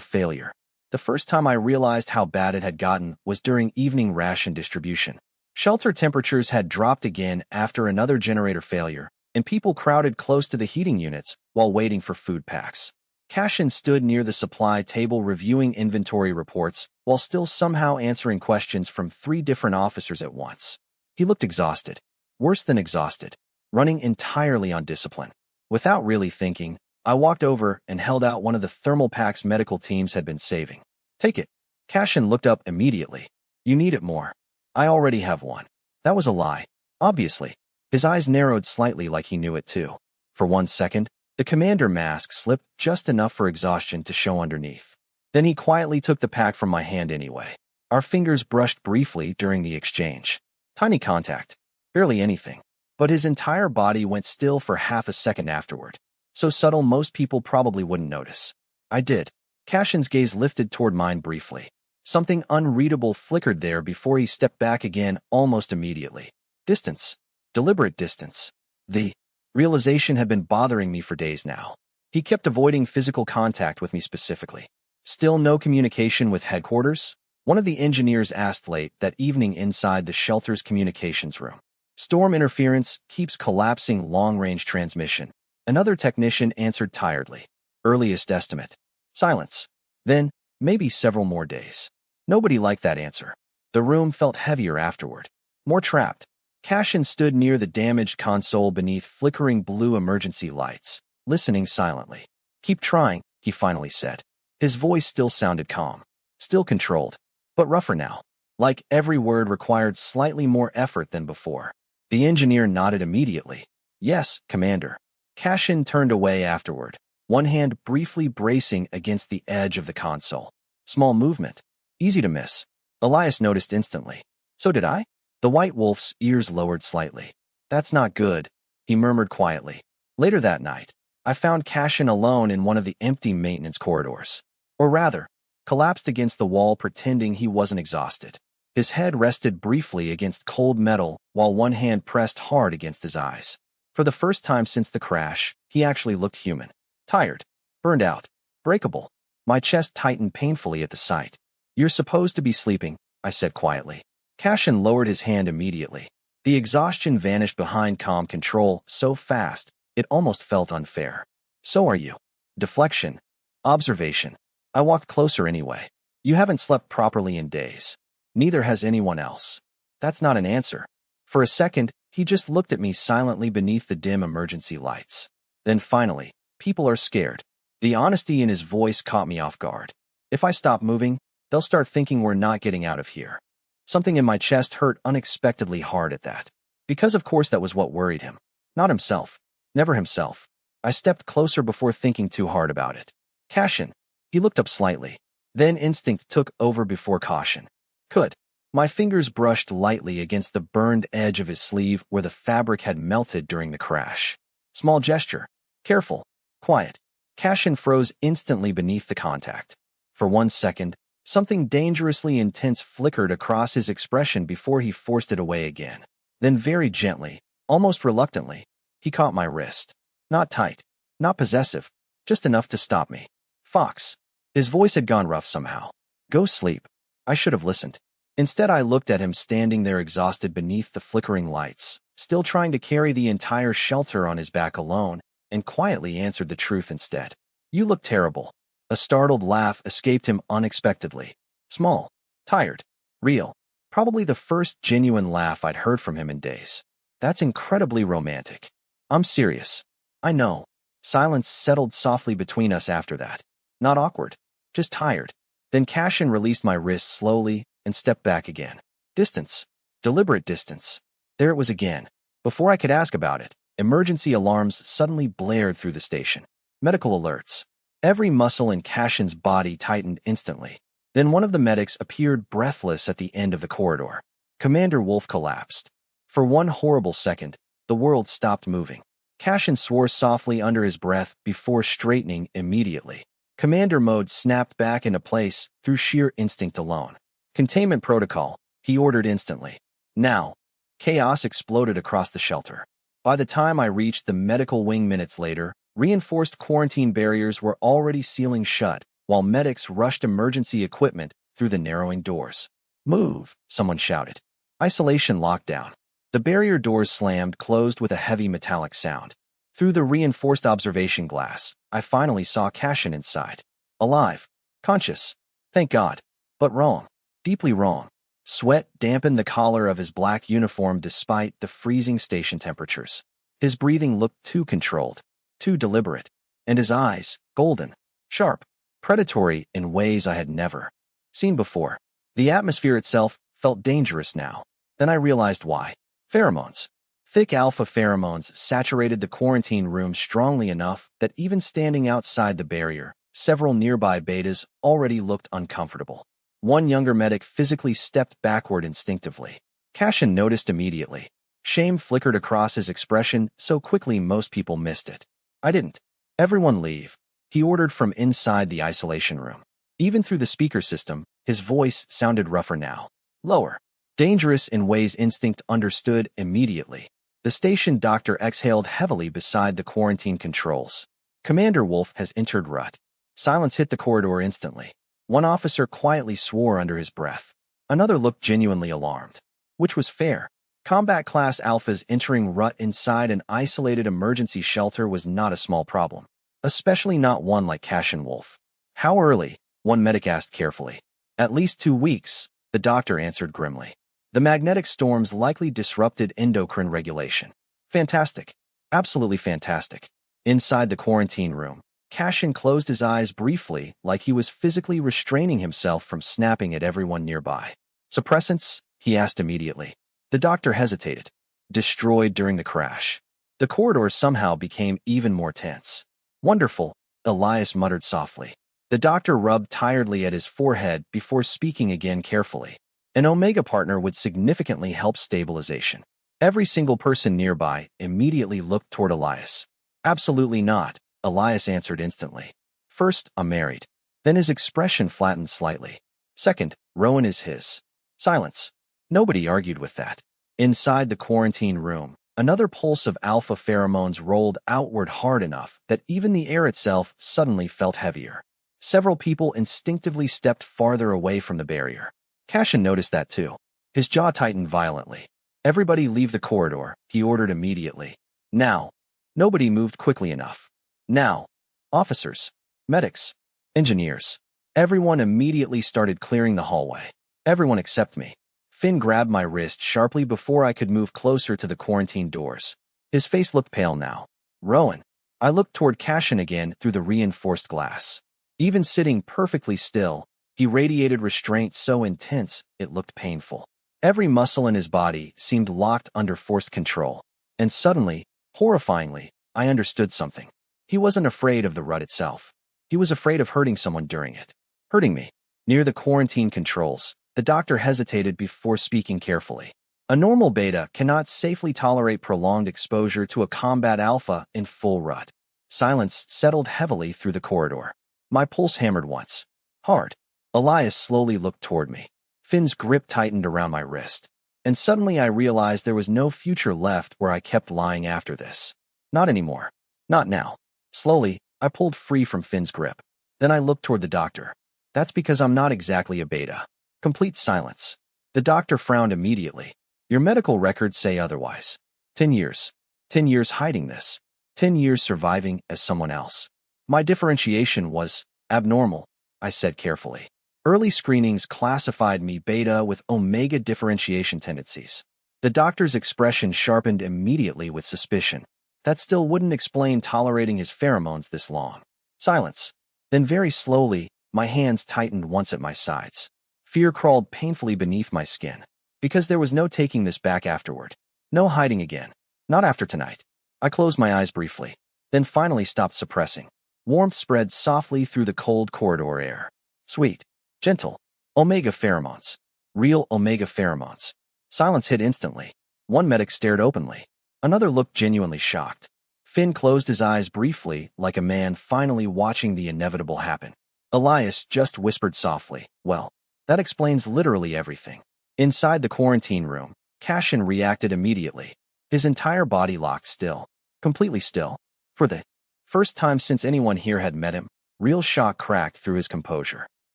failure. The first time I realized how bad it had gotten was during evening ration distribution. Shelter temperatures had dropped again after another generator failure, and people crowded close to the heating units while waiting for food packs. Cashin stood near the supply table reviewing inventory reports while still somehow answering questions from 3 different officers at once. He looked exhausted. Worse than exhausted. Running entirely on discipline. Without really thinking, I walked over and held out one of the thermal packs medical teams had been saving. Take it. Cashin looked up immediately. You need it more. I already have one. That was a lie. Obviously. His eyes narrowed slightly like he knew it too. For 1 second, the commander mask slipped just enough for exhaustion to show underneath. Then he quietly took the pack from my hand anyway. Our fingers brushed briefly during the exchange. Tiny contact. Barely anything. But his entire body went still for half a second afterward. So subtle most people probably wouldn't notice. I did. Cashin's gaze lifted toward mine briefly. Something unreadable flickered there before he stepped back again almost immediately. Distance. Deliberate distance. The realization had been bothering me for days now. He kept avoiding physical contact with me specifically. Still no communication with headquarters? One of the engineers asked late that evening inside the shelter's communications room. Storm interference keeps collapsing long-range transmission. Another technician answered tiredly. Earliest estimate. Silence. Then, maybe several more days. Nobody liked that answer. The room felt heavier afterward. More trapped. Cashin stood near the damaged console beneath flickering blue emergency lights, listening silently. Keep trying, he finally said. His voice still sounded calm. Still controlled. But rougher now. Like every word required slightly more effort than before. The engineer nodded immediately. Yes, Commander. Cashin turned away afterward, one hand briefly bracing against the edge of the console. Small movement. Easy to miss. Elias noticed instantly. So did I? The White Wolf's ears lowered slightly. That's not good, he murmured quietly. Later that night, I found Cashin alone in one of the empty maintenance corridors. Or rather, collapsed against the wall pretending he wasn't exhausted. His head rested briefly against cold metal while one hand pressed hard against his eyes. For the first time since the crash, he actually looked human. Tired. Burned out. Breakable. My chest tightened painfully at the sight. You're supposed to be sleeping, I said quietly. Cashin lowered his hand immediately. The exhaustion vanished behind calm control so fast, it almost felt unfair. So are you. Deflection. Observation. I walked closer anyway. You haven't slept properly in days. Neither has anyone else. That's not an answer. For a second, he just looked at me silently beneath the dim emergency lights. Then finally, people are scared. The honesty in his voice caught me off guard. If I stop moving, They'll start thinking we're not getting out of here. Something in my chest hurt unexpectedly hard at that. Because of course that was what worried him. Not himself. Never himself. I stepped closer before thinking too hard about it. Cashin. He looked up slightly. Then instinct took over before caution. Could. My fingers brushed lightly against the burned edge of his sleeve where the fabric had melted during the crash. Small gesture. Careful. Quiet. Cashin froze instantly beneath the contact. For 1 second, something dangerously intense flickered across his expression before he forced it away again. Then very gently, almost reluctantly, he caught my wrist. Not tight. Not possessive. Just enough to stop me. Fox. His voice had gone rough somehow. Go sleep. I should have listened. Instead, I looked at him standing there exhausted beneath the flickering lights, still trying to carry the entire shelter on his back alone, and quietly answered the truth instead. You look terrible. A startled laugh escaped him unexpectedly. Small. Tired. Real. Probably the first genuine laugh I'd heard from him in days. That's incredibly romantic. I'm serious. I know. Silence settled softly between us after that. Not awkward. Just tired. Then Cashin released my wrist slowly and stepped back again. Distance. Deliberate distance. There it was again. Before I could ask about it, emergency alarms suddenly blared through the station. Medical alerts. Every muscle in Cashin's body tightened instantly. Then one of the medics appeared breathless at the end of the corridor. Commander Wolf collapsed. For one horrible second, the world stopped moving. Cashin swore softly under his breath before straightening immediately. Commander mode snapped back into place through sheer instinct alone. Containment protocol, he ordered instantly. Now. Chaos exploded across the shelter. By the time I reached the medical wing minutes later, reinforced quarantine barriers were already sealing shut, while medics rushed emergency equipment through the narrowing doors. Move, someone shouted. Isolation lockdown. The barrier doors slammed closed with a heavy metallic sound. Through the reinforced observation glass, I finally saw Cashin inside. Alive. Conscious. Thank God. But wrong. Deeply wrong. Sweat dampened the collar of his black uniform despite the freezing station temperatures. His breathing looked too controlled, too deliberate, and his eyes, golden, sharp, predatory in ways I had never seen before. The atmosphere itself felt dangerous now. Then I realized why. Pheromones. Thick alpha pheromones saturated the quarantine room strongly enough that even standing outside the barrier, several nearby betas already looked uncomfortable. One younger medic physically stepped backward instinctively. Cashin noticed immediately. Shame flickered across his expression so quickly most people missed it. I didn't. Everyone leave. He ordered from inside the isolation room. Even through the speaker system, his voice sounded rougher now. Lower. Dangerous in ways instinct understood immediately. The station doctor exhaled heavily beside the quarantine controls. Commander Wolf has entered rut. Silence hit the corridor instantly. One officer quietly swore under his breath. Another looked genuinely alarmed. Which was fair. Combat class alphas entering rut inside an isolated emergency shelter was not a small problem. Especially not one like Cashin Wolf. How early? One medic asked carefully. At least 2 weeks, the doctor answered grimly. The magnetic storms likely disrupted endocrine regulation. Fantastic. Absolutely fantastic. Inside the quarantine room, Cashin closed his eyes briefly like he was physically restraining himself from snapping at everyone nearby. Suppressants? He asked immediately. The doctor hesitated. Destroyed during the crash. The corridor somehow became even more tense. Wonderful, Elias muttered softly. The doctor rubbed tiredly at his forehead before speaking again carefully. An Omega partner would significantly help stabilization. Every single person nearby immediately looked toward Elias. Absolutely not, Elias answered instantly. First, I'm married. Then his expression flattened slightly. Second, Rowan is his. Silence. Nobody argued with that. Inside the quarantine room, another pulse of alpha pheromones rolled outward hard enough that even the air itself suddenly felt heavier. Several people instinctively stepped farther away from the barrier. Cashin noticed that too. His jaw tightened violently. Everybody leave the corridor, he ordered immediately. Now. Nobody moved quickly enough. Now. Officers. Medics. Engineers. Everyone immediately started clearing the hallway. Everyone except me. Finn grabbed my wrist sharply before I could move closer to the quarantine doors. His face looked pale now. Rowan. I looked toward Cashin again through the reinforced glass. Even sitting perfectly still, He radiated restraint so intense it looked painful. Every muscle in his body seemed locked under forced control. And suddenly, horrifyingly, I understood something. He wasn't afraid of the rut itself. He was afraid of hurting someone during it. Hurting me. Near the quarantine controls, the doctor hesitated before speaking carefully. A normal beta cannot safely tolerate prolonged exposure to a combat alpha in full rut. Silence settled heavily through the corridor. My pulse hammered once. Hard. Elias slowly looked toward me. Finn's grip tightened around my wrist. And suddenly I realized there was no future left where I kept lying after this. Not anymore. Not now. Slowly, I pulled free from Finn's grip. Then I looked toward the doctor. That's because I'm not exactly a beta. Complete silence. The doctor frowned immediately. Your medical records say otherwise. 10 years. 10 years hiding this. 10 years surviving as someone else. My differentiation was abnormal, I said carefully. Early screenings classified me beta with omega differentiation tendencies. The doctor's expression sharpened immediately with suspicion. That still wouldn't explain tolerating his pheromones this long. Silence. Then very slowly, my hands tightened once at my sides. Fear crawled painfully beneath my skin. Because there was no taking this back afterward. No hiding again. Not after tonight. I closed my eyes briefly, then finally stopped suppressing. Warmth spread softly through the cold corridor air. Sweet. Gentle. Omega pheromones. Real omega pheromones. Silence hit instantly. One medic stared openly. Another looked genuinely shocked. Finn closed his eyes briefly, like a man finally watching the inevitable happen. Elias just whispered softly, "Well, that explains literally everything." Inside the quarantine room, Cashin reacted immediately. His entire body locked still. Completely still. For the first time since anyone here had met him, real shock cracked through his composure.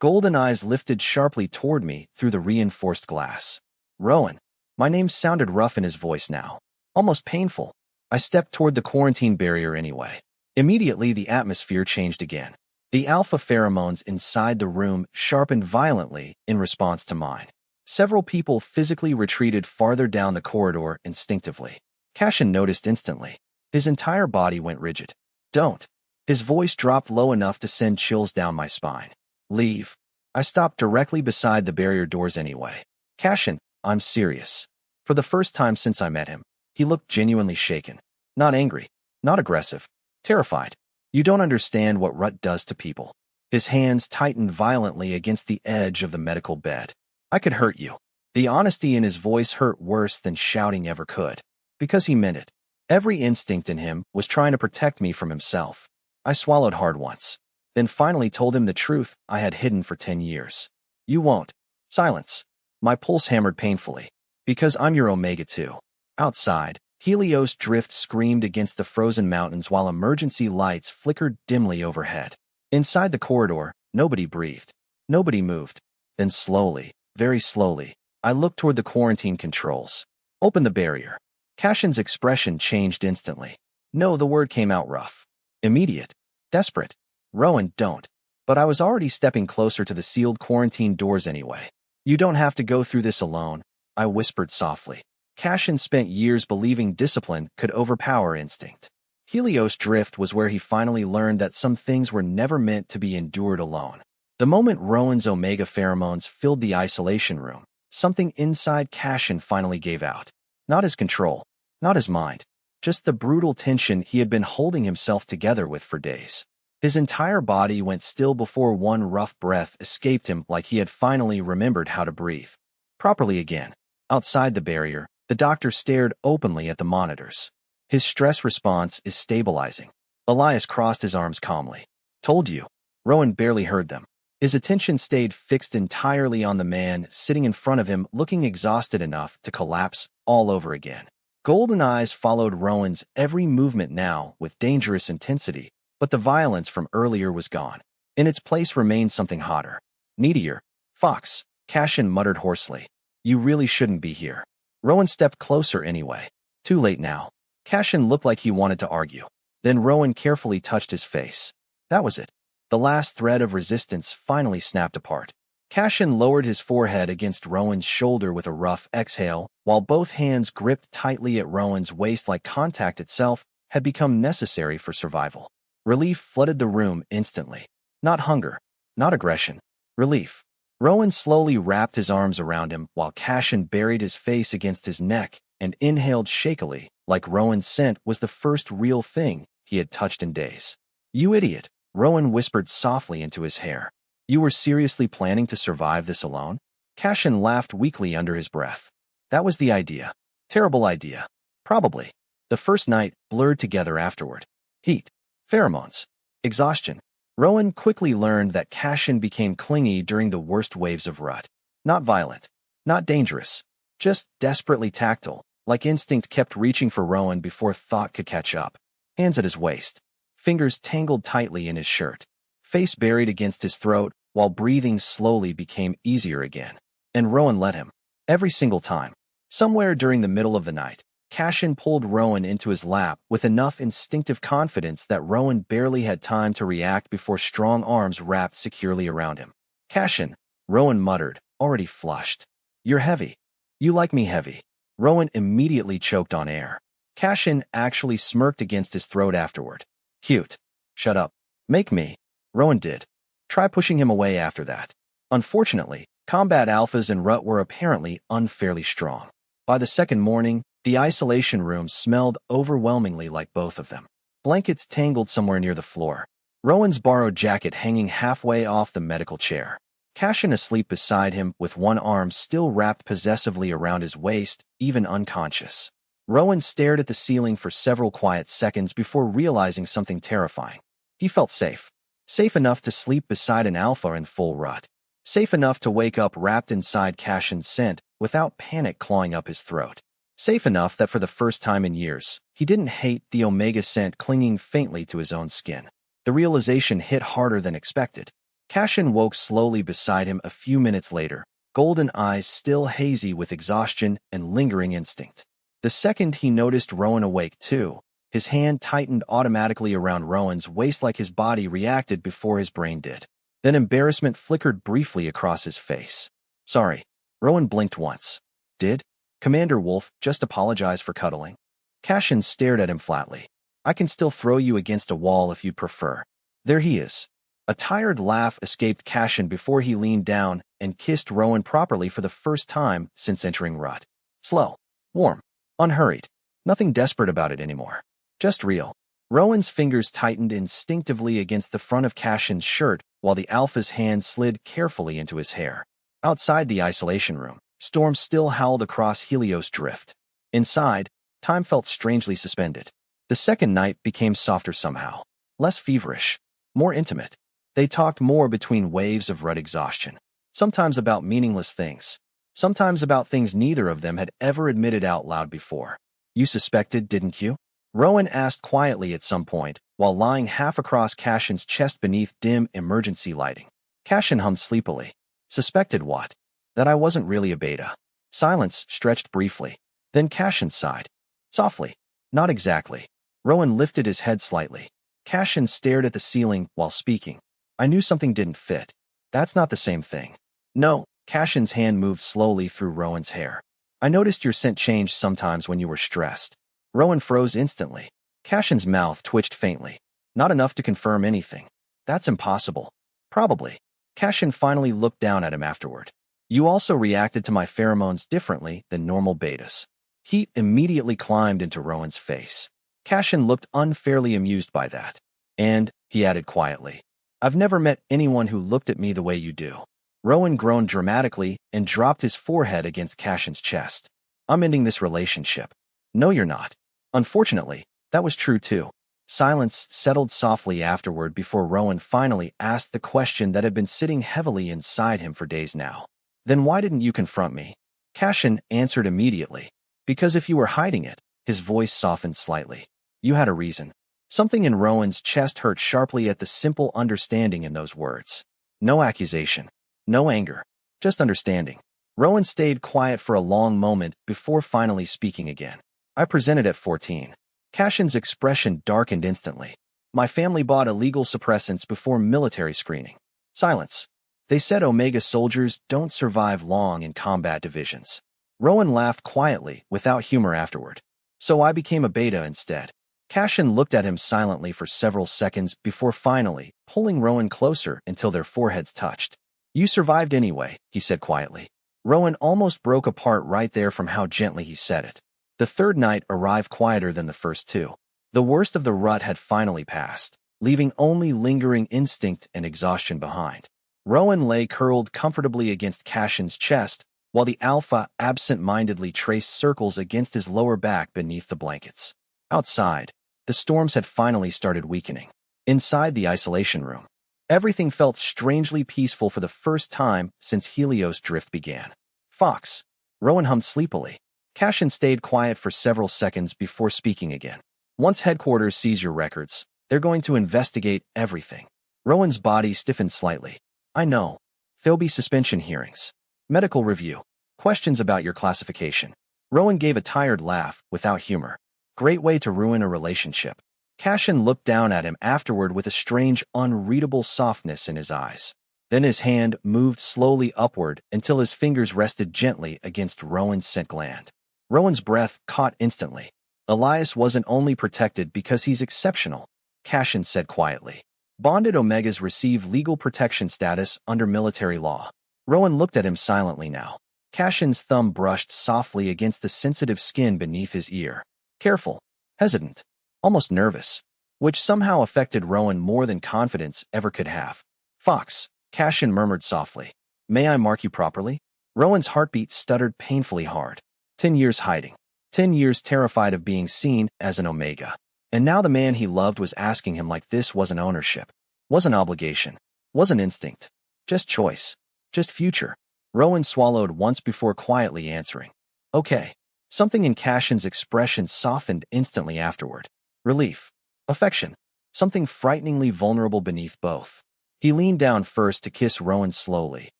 Golden eyes lifted sharply toward me through the reinforced glass. Rowan. My name sounded rough in his voice now. Almost painful. I stepped toward the quarantine barrier anyway. Immediately the atmosphere changed again. The alpha pheromones inside the room sharpened violently in response to mine. Several people physically retreated farther down the corridor instinctively. Cashin noticed instantly. His entire body went rigid. Don't. His voice dropped low enough to send chills down my spine. Leave. I stopped directly beside the barrier doors anyway. Cashin, I'm serious. For the first time since I met him, he looked genuinely shaken. Not angry. Not aggressive. Terrified. You don't understand what rut does to people. His hands tightened violently against the edge of the medical bed. I could hurt you. The honesty in his voice hurt worse than shouting ever could. Because he meant it. Every instinct in him was trying to protect me from himself. I swallowed hard once. Then finally told him the truth I had hidden for 10 years. You won't. Silence. My pulse hammered painfully. Because I'm your omega too. Outside, Helios drift screamed against the frozen mountains while emergency lights flickered dimly overhead. Inside the corridor, nobody breathed. Nobody moved. Then slowly, very slowly, I looked toward the quarantine controls. Open the barrier. Cashin's expression changed instantly. No, the word came out rough. Immediate. Desperate. Rowan, don't. But I was already stepping closer to the sealed quarantine doors anyway. You don't have to go through this alone, I whispered softly. Cashin spent years believing discipline could overpower instinct. Helios drift was where he finally learned that some things were never meant to be endured alone. The moment Rowan's omega pheromones filled the isolation room, something inside Cashin finally gave out. Not his control, not his mind, just the brutal tension he had been holding himself together with for days. His entire body went still before one rough breath escaped him like he had finally remembered how to breathe properly again. Outside the barrier, the doctor stared openly at the monitors. His stress response is stabilizing. Elias crossed his arms calmly. Told you. Rowan barely heard them. His attention stayed fixed entirely on the man sitting in front of him, looking exhausted enough to collapse all over again. Golden eyes followed Rowan's every movement now with dangerous intensity, but the violence from earlier was gone. In its place remained something hotter. Needier. Fox, Cashin muttered hoarsely. You really shouldn't be here. Rowan stepped closer anyway. Too late now. Cashin looked like he wanted to argue. Then Rowan carefully touched his face. That was it. The last thread of resistance finally snapped apart. Cashin lowered his forehead against Rowan's shoulder with a rough exhale, while both hands gripped tightly at Rowan's waist like contact itself had become necessary for survival. Relief flooded the room instantly. Not hunger. Not aggression. Relief. Rowan slowly wrapped his arms around him while Cashin buried his face against his neck and inhaled shakily, like Rowan's scent was the first real thing he had touched in days. "You idiot," Rowan whispered softly into his hair. "You were seriously planning to survive this alone?" Cashin laughed weakly under his breath. "That was the idea. Terrible idea. Probably. The first night blurred together afterward. Heat. Pheromones. Exhaustion." Rowan quickly learned that Cashin became clingy during the worst waves of rut. Not violent. Not dangerous. Just desperately tactile, like instinct kept reaching for Rowan before thought could catch up. Hands at his waist. Fingers tangled tightly in his shirt. Face buried against his throat, while breathing slowly became easier again. And Rowan let him. Every single time. Somewhere during the middle of the night, Cashin pulled Rowan into his lap with enough instinctive confidence that Rowan barely had time to react before strong arms wrapped securely around him. "Cashin," Rowan muttered, already flushed. "You're heavy. You like me heavy." Rowan immediately choked on air. Cashin actually smirked against his throat afterward. "Cute. Shut up. Make me." Rowan did. Try pushing him away after that. Unfortunately, combat alphas and Rut were apparently unfairly strong. By the second morning, the isolation room smelled overwhelmingly like both of them. Blankets tangled somewhere near the floor. Rowan's borrowed jacket hanging halfway off the medical chair. Cashin asleep beside him with one arm still wrapped possessively around his waist, even unconscious. Rowan stared at the ceiling for several quiet seconds before realizing something terrifying. He felt safe. Safe enough to sleep beside an alpha in full rut. Safe enough to wake up wrapped inside Cashin's scent without panic clawing up his throat. Safe enough that for the first time in years, he didn't hate the omega scent clinging faintly to his own skin. The realization hit harder than expected. Cashin woke slowly beside him a few minutes later, golden eyes still hazy with exhaustion and lingering instinct. The second he noticed Rowan awake too, his hand tightened automatically around Rowan's waist like his body reacted before his brain did. Then embarrassment flickered briefly across his face. "Sorry." Rowan blinked once. "Did Commander Wolf just apologize for cuddling?" Cashin stared at him flatly. "I can still throw you against a wall if you'd prefer. There he is." A tired laugh escaped Cashin before he leaned down and kissed Rowan properly for the first time since entering Rut. Slow, warm, unhurried. Nothing desperate about it anymore. Just real. Rowan's fingers tightened instinctively against the front of Cashin's shirt while the alpha's hand slid carefully into his hair. Outside the isolation room, storms still howled across Helios Drift. Inside, time felt strangely suspended. The second night became softer somehow. Less feverish. More intimate. They talked more between waves of Rut exhaustion. Sometimes about meaningless things. Sometimes about things neither of them had ever admitted out loud before. "You suspected, didn't you?" Rowan asked quietly at some point, while lying half across Cashin's chest beneath dim emergency lighting. Cashin hummed sleepily. "Suspected what?" "That I wasn't really a beta." Silence stretched briefly. Then Cashin sighed. Softly. "Not exactly." Rowan lifted his head slightly. Cashin stared at the ceiling while speaking. "I knew something didn't fit." "That's not the same thing." "No." Cashin's hand moved slowly through Rowan's hair. "I noticed your scent changed sometimes when you were stressed." Rowan froze instantly. Cashin's mouth twitched faintly. "Not enough to confirm anything." "That's impossible." "Probably." Cashin finally looked down at him afterward. "You also reacted to my pheromones differently than normal betas." Heat immediately climbed into Rowan's face. Cashin looked unfairly amused by that. "And," he added quietly, "I've never met anyone who looked at me the way you do." Rowan groaned dramatically and dropped his forehead against Cashin's chest. "I'm ending this relationship." "No, you're not." Unfortunately, that was true too. Silence settled softly afterward before Rowan finally asked the question that had been sitting heavily inside him for days now. "Then why didn't you confront me?" Cashin answered immediately. "Because if you were hiding it," his voice softened slightly. "You had a reason." Something in Rowan's chest hurt sharply at the simple understanding in those words. No accusation. No anger. Just understanding. Rowan stayed quiet for a long moment before finally speaking again. "I presented at 14. Cashin's expression darkened instantly. "My family bought illegal suppressants before military screening." Silence. "They said Omega soldiers don't survive long in combat divisions." Rowan laughed quietly, without humor afterward. "So I became a beta instead." Cashin looked at him silently for several seconds before finally pulling Rowan closer until their foreheads touched. You survived anyway, he said quietly. Rowan almost broke apart right there from how gently he said it. The third night arrived quieter than the first two. The worst of the rut had finally passed, leaving only lingering instinct and exhaustion behind. Rowan lay curled comfortably against Cashin's chest, while the alpha absent-mindedly traced circles against his lower back beneath the blankets. Outside, the storms had finally started weakening. Inside the isolation room, everything felt strangely peaceful for the first time since Helios drift began. Fox. Rowan hummed sleepily. Cashin stayed quiet for several seconds before speaking again. Once headquarters sees your records, they're going to investigate everything. Rowan's body stiffened slightly. I know. There'll be suspension hearings. Medical review. Questions about your classification. Rowan gave a tired laugh, without humor. Great way to ruin a relationship. Cashin looked down at him afterward with a strange, unreadable softness in his eyes. Then his hand moved slowly upward until his fingers rested gently against Rowan's scent gland. Rowan's breath caught instantly. Elias wasn't only protected because he's exceptional, Cashin said quietly. Bonded Omegas receive legal protection status under military law. Rowan looked at him silently now. Cashin's thumb brushed softly against the sensitive skin beneath his ear. Careful, hesitant, almost nervous, which somehow affected Rowan more than confidence ever could have. Fox, Cashin murmured softly. May I mark you properly? Rowan's heartbeat stuttered painfully hard. 10 years hiding. 10 years terrified of being seen as an Omega. And now the man he loved was asking him like this wasn't ownership, wasn't obligation, wasn't instinct, just choice, just future. Rowan swallowed once before quietly answering. Okay. Something in Cashin's expression softened instantly afterward. Relief. Affection. Something frighteningly vulnerable beneath both. He leaned down first to kiss Rowan slowly.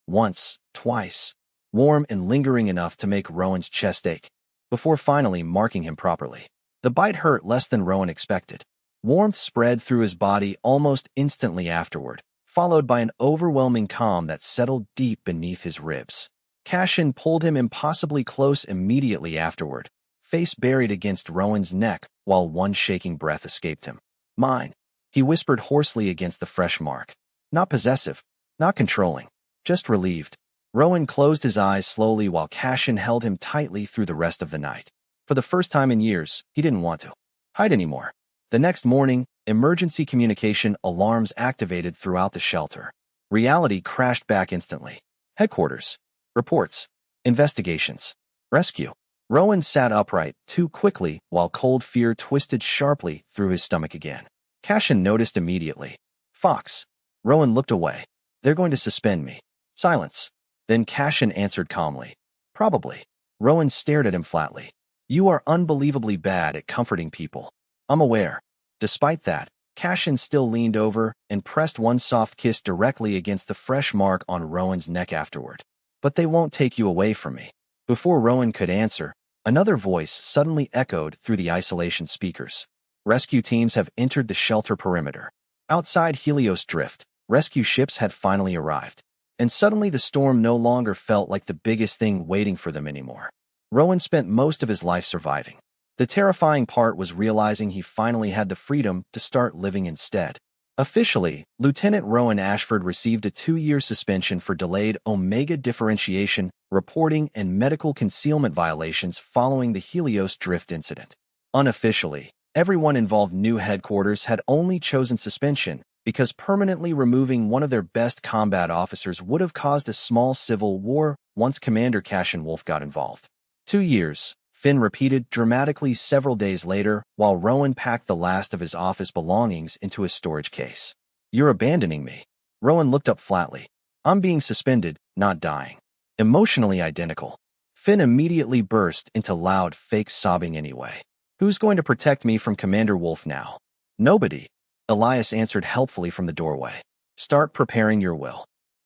Once, twice. Warm and lingering enough to make Rowan's chest ache, before finally marking him properly. The bite hurt less than Rowan expected. Warmth spread through his body almost instantly afterward, followed by an overwhelming calm that settled deep beneath his ribs. Cashin pulled him impossibly close immediately afterward, face buried against Rowan's neck while one shaking breath escaped him. Mine, he whispered hoarsely against the fresh mark. Not possessive, not controlling, just relieved. Rowan closed his eyes slowly while Cashin held him tightly through the rest of the night. For the first time in years, he didn't want to hide anymore. The next morning, emergency communication alarms activated throughout the shelter. Reality crashed back instantly. Headquarters. Reports. Investigations. Rescue. Rowan sat upright too quickly while cold fear twisted sharply through his stomach again. Cashin noticed immediately. Fox. Rowan looked away. They're going to suspend me. Silence. Then Cashin answered calmly. Probably. Rowan stared at him flatly. You are unbelievably bad at comforting people. I'm aware. Despite that, Cashin still leaned over and pressed one soft kiss directly against the fresh mark on Rowan's neck afterward. But they won't take you away from me. Before Rowan could answer, another voice suddenly echoed through the isolation speakers. Rescue teams have entered the shelter perimeter. Outside Helios Drift, rescue ships had finally arrived. And suddenly the storm no longer felt like the biggest thing waiting for them anymore. Rowan spent most of his life surviving. The terrifying part was realizing he finally had the freedom to start living instead. Officially, Lieutenant Rowan Ashford received a 2-year suspension for delayed Omega differentiation, reporting, and medical concealment violations following the Helios Drift incident. Unofficially, everyone involved knew headquarters had only chosen suspension because permanently removing one of their best combat officers would have caused a small civil war once Commander Cashin Wolf got involved. 2 years, Finn repeated dramatically several days later while Rowan packed the last of his office belongings into a storage case. You're abandoning me. Rowan looked up flatly. I'm being suspended, not dying. Emotionally identical. Finn immediately burst into loud, fake sobbing anyway. Who's going to protect me from Commander Wolf now? Nobody. Elias answered helpfully from the doorway. Start preparing your will.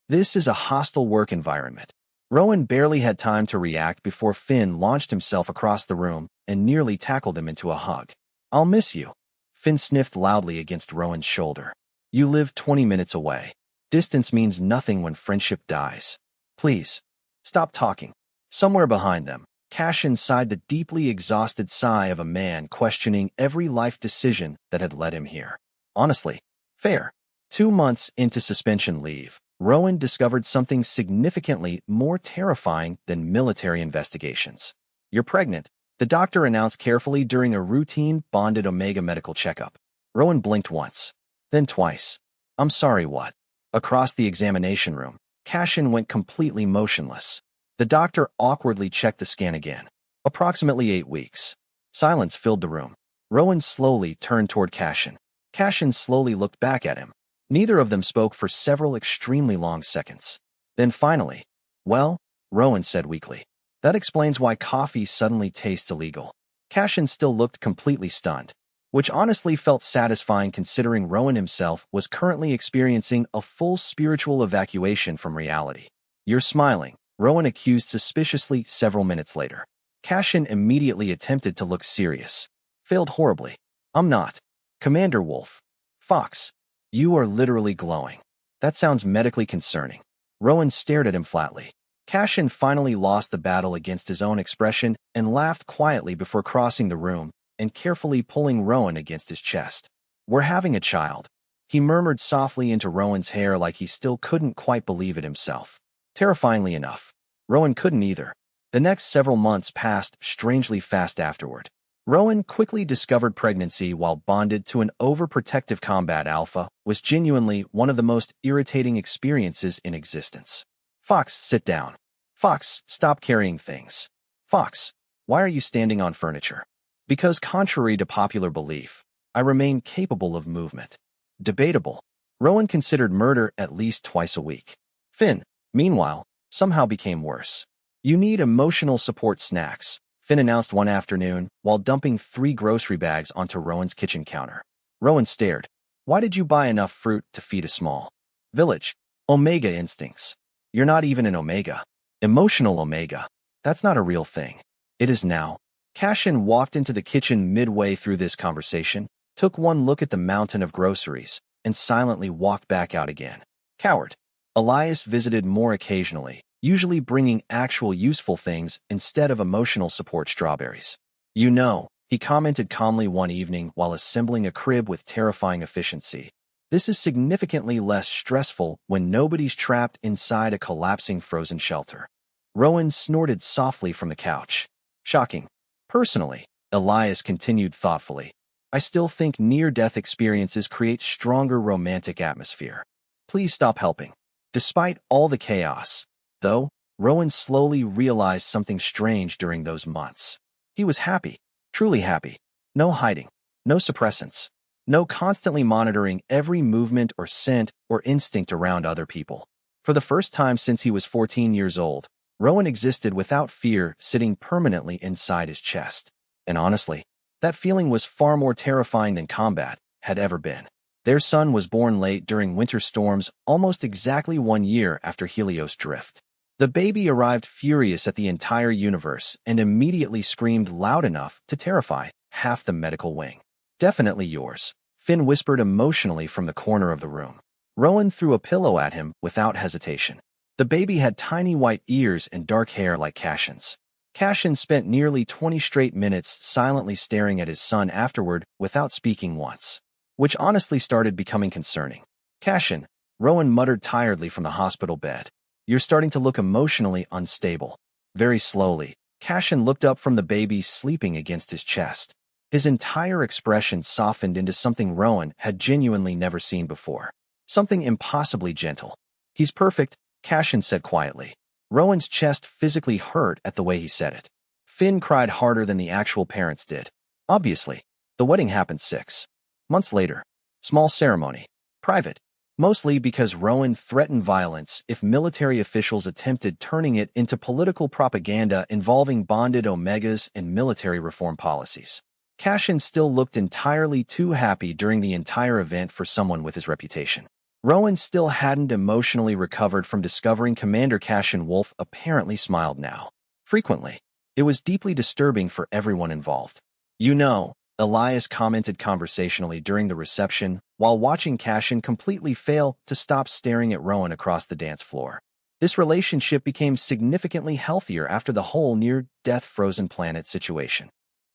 This is a hostile work environment. Rowan barely had time to react before Finn launched himself across the room and nearly tackled him into a hug. I'll miss you. Finn sniffed loudly against Rowan's shoulder. You live 20 minutes away. Distance means nothing when friendship dies. Please, stop talking. Somewhere behind them, Cashin sighed the deeply exhausted sigh of a man questioning every life decision that had led him here. Honestly, fair. 2 months into suspension leave, Rowan discovered something significantly more terrifying than military investigations. "You're pregnant," the doctor announced carefully during a routine bonded Omega medical checkup. Rowan blinked once, then twice. "I'm sorry, what?" Across the examination room, Cashin went completely motionless. The doctor awkwardly checked the scan again. "Approximately 8 weeks." Silence filled the room. Rowan slowly turned toward Cashin. Cashin slowly looked back at him. Neither of them spoke for several extremely long seconds. Then finally, "Well," Rowan said weakly, "that explains why coffee suddenly tastes illegal." Cashin still looked completely stunned, which honestly felt satisfying considering Rowan himself was currently experiencing a full spiritual evacuation from reality. "You're smiling," Rowan accused suspiciously several minutes later. Cashin immediately attempted to look serious. Failed horribly. "I'm not. Commander Wolf. Fox. You are literally glowing." "That sounds medically concerning." Rowan stared at him flatly. Cashin finally lost the battle against his own expression and laughed quietly before crossing the room and carefully pulling Rowan against his chest. "We're having a child," he murmured softly into Rowan's hair like he still couldn't quite believe it himself. Terrifyingly enough, Rowan couldn't either. The next several months passed strangely fast afterward. Rowan quickly discovered pregnancy while bonded to an overprotective combat alpha was genuinely one of the most irritating experiences in existence. "Fox, sit down." "Fox, stop carrying things." "Fox, why are you standing on furniture?" "Because contrary to popular belief, I remain capable of movement." Debatable. Rowan considered murder at least twice a week. Finn, meanwhile, somehow became worse. "You need emotional support snacks," Finn announced one afternoon while dumping 3 grocery bags onto Rowan's kitchen counter. Rowan stared. "Why did you buy enough fruit to feed a small village?" "Omega instincts." "You're not even an Omega." "Emotional Omega. That's not a real thing." "It is now." Cashin walked into the kitchen midway through this conversation, took one look at the mountain of groceries, and silently walked back out again. Coward. Elias visited more occasionally, usually bringing actual useful things instead of emotional support strawberries. "You know," he commented calmly one evening while assembling a crib with terrifying efficiency, "this is significantly less stressful when nobody's trapped inside a collapsing frozen shelter." Rowan snorted softly from the couch. "Shocking. Personally," Elias continued thoughtfully, "I still think near-death experiences create stronger romantic atmosphere. Please stop helping." Despite all the chaos, though, Rowan slowly realized something strange during those months. He was happy, truly happy. No hiding, no suppressants, no constantly monitoring every movement or scent or instinct around other people. For the first time since he was 14 years old, Rowan existed without fear sitting permanently inside his chest. And honestly, that feeling was far more terrifying than combat had ever been. Their son was born late during winter storms almost exactly 1 year after Helios Drift. The baby arrived furious at the entire universe and immediately screamed loud enough to terrify half the medical wing. "Definitely yours," Finn whispered emotionally from the corner of the room. Rowan threw a pillow at him without hesitation. The baby had tiny white ears and dark hair like Cashin's. Cashin spent nearly 20 straight minutes silently staring at his son afterward without speaking once, which honestly started becoming concerning. "Cashin," Rowan muttered tiredly from the hospital bed, "you're starting to look emotionally unstable." Very slowly, Cashin looked up from the baby sleeping against his chest. His entire expression softened into something Rowan had genuinely never seen before. Something impossibly gentle. "He's perfect," Cashin said quietly. Rowan's chest physically hurt at the way he said it. Finn cried harder than the actual parents did. Obviously, the wedding happened 6 months later. Small ceremony. Private. Mostly because Rowan threatened violence if military officials attempted turning it into political propaganda involving bonded Omegas and military reform policies. Cashin still looked entirely too happy during the entire event for someone with his reputation. Rowan still hadn't emotionally recovered from discovering Commander Cashin Wolf apparently smiled now. Frequently. It was deeply disturbing for everyone involved. "You know," Elias commented conversationally during the reception while watching Cashin completely fail to stop staring at Rowan across the dance floor. "This relationship became significantly healthier after the whole near-death frozen planet situation."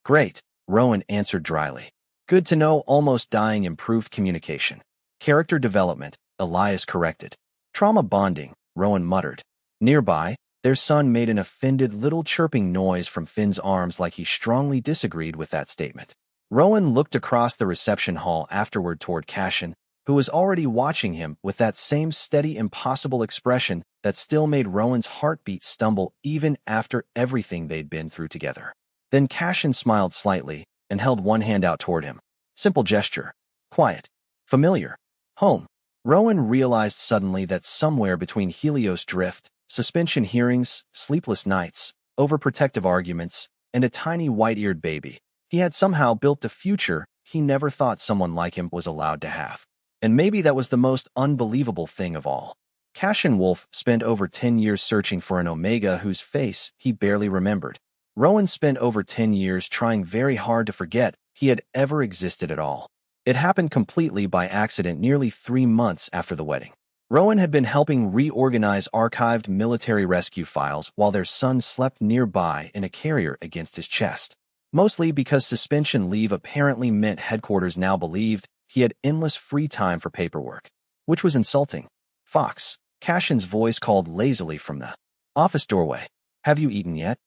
"Great," Rowan answered dryly. "Good to know almost dying improved communication." "Character development," Elias corrected. Trauma bonding, Rowan muttered. Nearby, their son made an offended little chirping noise from Finn's arms like he strongly disagreed with that statement. Rowan looked across the reception hall afterward toward Cashin, who was already watching him with that same steady, impossible expression that still made Rowan's heartbeat stumble even after everything they'd been through together. Then Cashin smiled slightly and held one hand out toward him. Simple gesture. Quiet. Familiar. Home. Rowan realized suddenly that somewhere between Helios drift, suspension hearings, sleepless nights, overprotective arguments, and a tiny white-eared baby, he had somehow built the future he never thought someone like him was allowed to have. And maybe that was the most unbelievable thing of all. Cashin Wolf spent over 10 years searching for an Omega whose face he barely remembered. Rowan spent over 10 years trying very hard to forget he had ever existed at all. It happened completely by accident nearly 3 months after the wedding. Rowan had been helping reorganize archived military rescue files while their son slept nearby in a carrier against his chest. Mostly because suspension leave apparently meant headquarters now believed he had endless free time for paperwork, which was insulting. Fox, Cashin's voice called lazily from the office doorway. Have you eaten yet?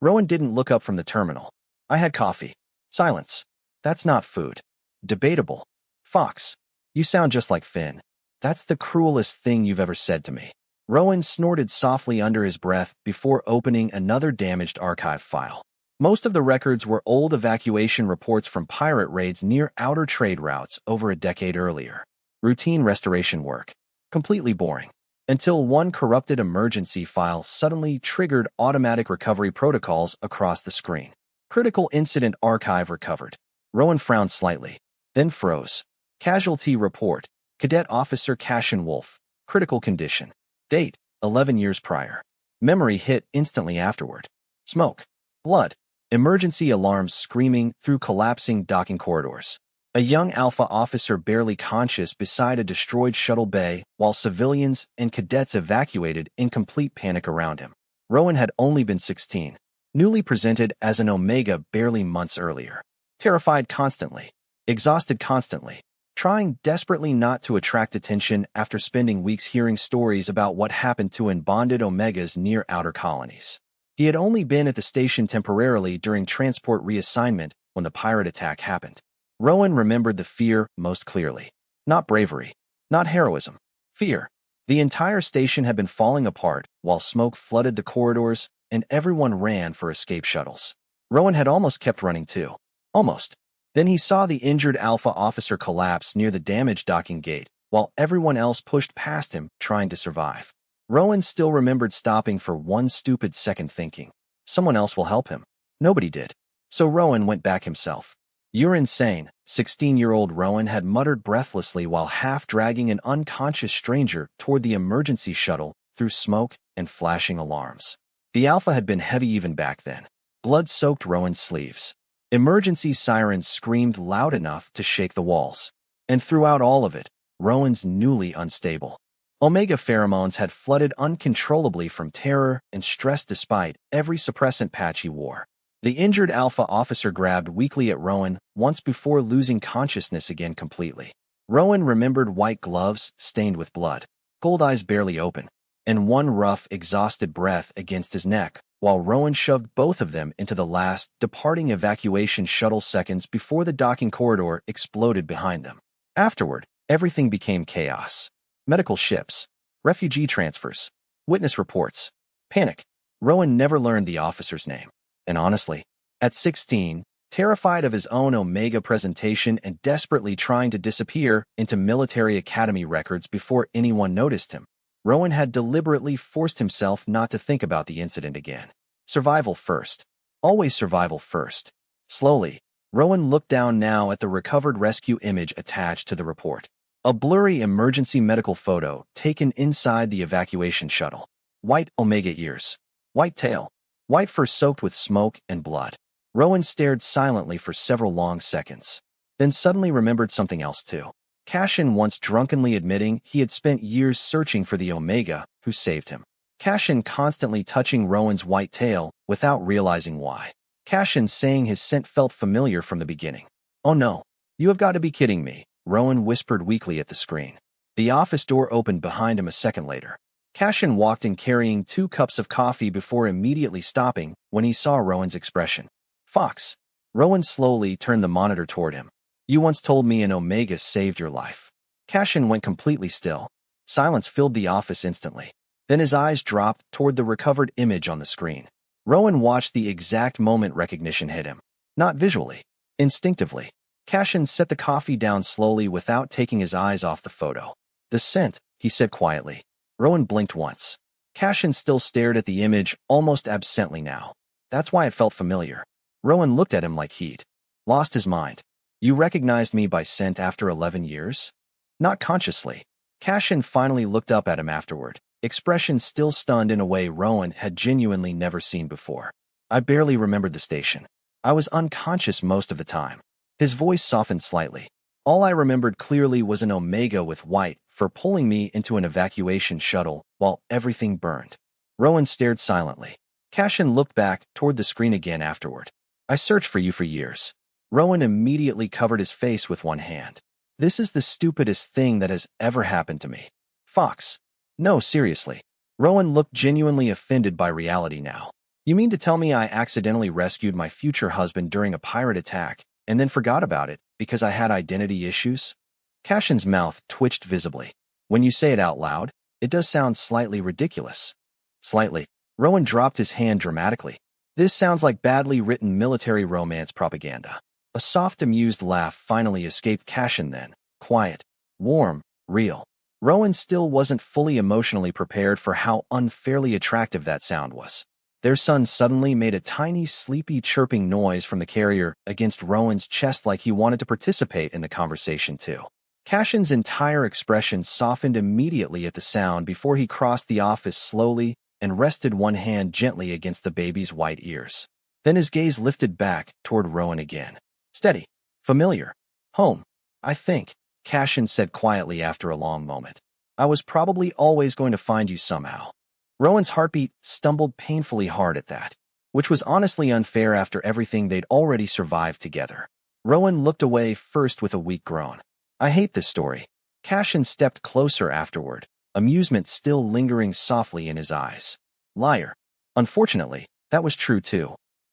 Rowan didn't look up from the terminal. I had coffee. Silence. That's not food. Debatable. Fox, you sound just like Finn. That's the cruelest thing you've ever said to me. Rowan snorted softly under his breath before opening another damaged archive file. Most of the records were old evacuation reports from pirate raids near outer trade routes over a decade earlier. Routine restoration work. Completely boring. Until one corrupted emergency file suddenly triggered automatic recovery protocols across the screen. Critical incident archive recovered. Rowan frowned slightly, then froze. Casualty report. Cadet Officer Cashin Wolf. Critical condition. Date, 11 years prior. Memory hit instantly afterward. Smoke. Blood. Emergency alarms screaming through collapsing docking corridors. A young Alpha officer barely conscious beside a destroyed shuttle bay while civilians and cadets evacuated in complete panic around him. Rowan had only been 16, newly presented as an Omega barely months earlier. Terrified constantly. Exhausted constantly. Trying desperately not to attract attention after spending weeks hearing stories about what happened to bonded Omegas near outer colonies. He had only been at the station temporarily during transport reassignment when the pirate attack happened. Rowan remembered the fear most clearly. Not bravery. Not heroism. Fear. The entire station had been falling apart while smoke flooded the corridors and everyone ran for escape shuttles. Rowan had almost kept running too. Almost. Then he saw the injured Alpha officer collapse near the damaged docking gate while everyone else pushed past him trying to survive. Rowan still remembered stopping for one stupid second thinking, someone else will help him. Nobody did. So Rowan went back himself. You're insane, 16-year-old Rowan had muttered breathlessly while half-dragging an unconscious stranger toward the emergency shuttle through smoke and flashing alarms. The Alpha had been heavy even back then. Blood soaked Rowan's sleeves. Emergency sirens screamed loud enough to shake the walls. And throughout all of it, Rowan's newly unstable Omega pheromones had flooded uncontrollably from terror and stress despite every suppressant patch he wore. The injured Alpha officer grabbed weakly at Rowan once before losing consciousness again completely. Rowan remembered white gloves stained with blood, cold eyes barely open, and one rough, exhausted breath against his neck, while Rowan shoved both of them into the last, departing evacuation shuttle seconds before the docking corridor exploded behind them. Afterward, everything became chaos. Medical ships, refugee transfers, witness reports, panic. Rowan never learned the officer's name. And honestly, at 16, terrified of his own Omega presentation and desperately trying to disappear into military academy records before anyone noticed him, Rowan had deliberately forced himself not to think about the incident again. Survival first. Always survival first. Slowly, Rowan looked down now at the recovered rescue image attached to the report. A blurry emergency medical photo taken inside the evacuation shuttle. White Omega ears. White tail. White fur soaked with smoke and blood. Rowan stared silently for several long seconds, then suddenly remembered something else too. Cashin once drunkenly admitting he had spent years searching for the Omega who saved him. Cashin constantly touching Rowan's white tail without realizing why. Cashin saying his scent felt familiar from the beginning. Oh no, you have got to be kidding me, Rowan whispered weakly at the screen. The office door opened behind him a second later. Cashin walked in carrying 2 cups of coffee before immediately stopping when he saw Rowan's expression. Fox. Rowan slowly turned the monitor toward him. You once told me an Omega saved your life. Cashin went completely still. Silence filled the office instantly. Then his eyes dropped toward the recovered image on the screen. Rowan watched the exact moment recognition hit him. Not visually. Instinctively. Cashin set the coffee down slowly without taking his eyes off the photo. The scent, he said quietly. Rowan blinked once. Cashin still stared at the image, almost absently now. That's why it felt familiar. Rowan looked at him like he'd lost his mind. You recognized me by scent after 11 years? Not consciously. Cashin finally looked up at him afterward, expression still stunned in a way Rowan had genuinely never seen before. I barely remembered the station. I was unconscious most of the time. His voice softened slightly. All I remembered clearly was an Omega with white for pulling me into an evacuation shuttle while everything burned. Rowan stared silently. Cashin looked back toward the screen again afterward. I searched for you for years. Rowan immediately covered his face with one hand. This is the stupidest thing that has ever happened to me. Fox. No, seriously. Rowan looked genuinely offended by reality now. You mean to tell me I accidentally rescued my future husband during a pirate attack and then forgot about it because I had identity issues? Cashin's mouth twitched visibly. When you say it out loud, it does sound slightly ridiculous. Slightly. Rowan dropped his hand dramatically. This sounds like badly written military romance propaganda. A soft, amused laugh finally escaped Cashin then. Quiet. Warm. Real. Rowan still wasn't fully emotionally prepared for how unfairly attractive that sound was. Their son suddenly made a tiny, sleepy, chirping noise from the carrier against Rowan's chest like he wanted to participate in the conversation too. Cashin's entire expression softened immediately at the sound before he crossed the office slowly and rested one hand gently against the baby's white ears. Then his gaze lifted back toward Rowan again. Steady. Familiar. Home. I think, Cashin said quietly after a long moment. I was probably always going to find you somehow. Rowan's heartbeat stumbled painfully hard at that, which was honestly unfair after everything they'd already survived together. Rowan looked away first with a weak groan. I hate this story. Cashin stepped closer afterward, amusement still lingering softly in his eyes. Liar. Unfortunately, that was true too.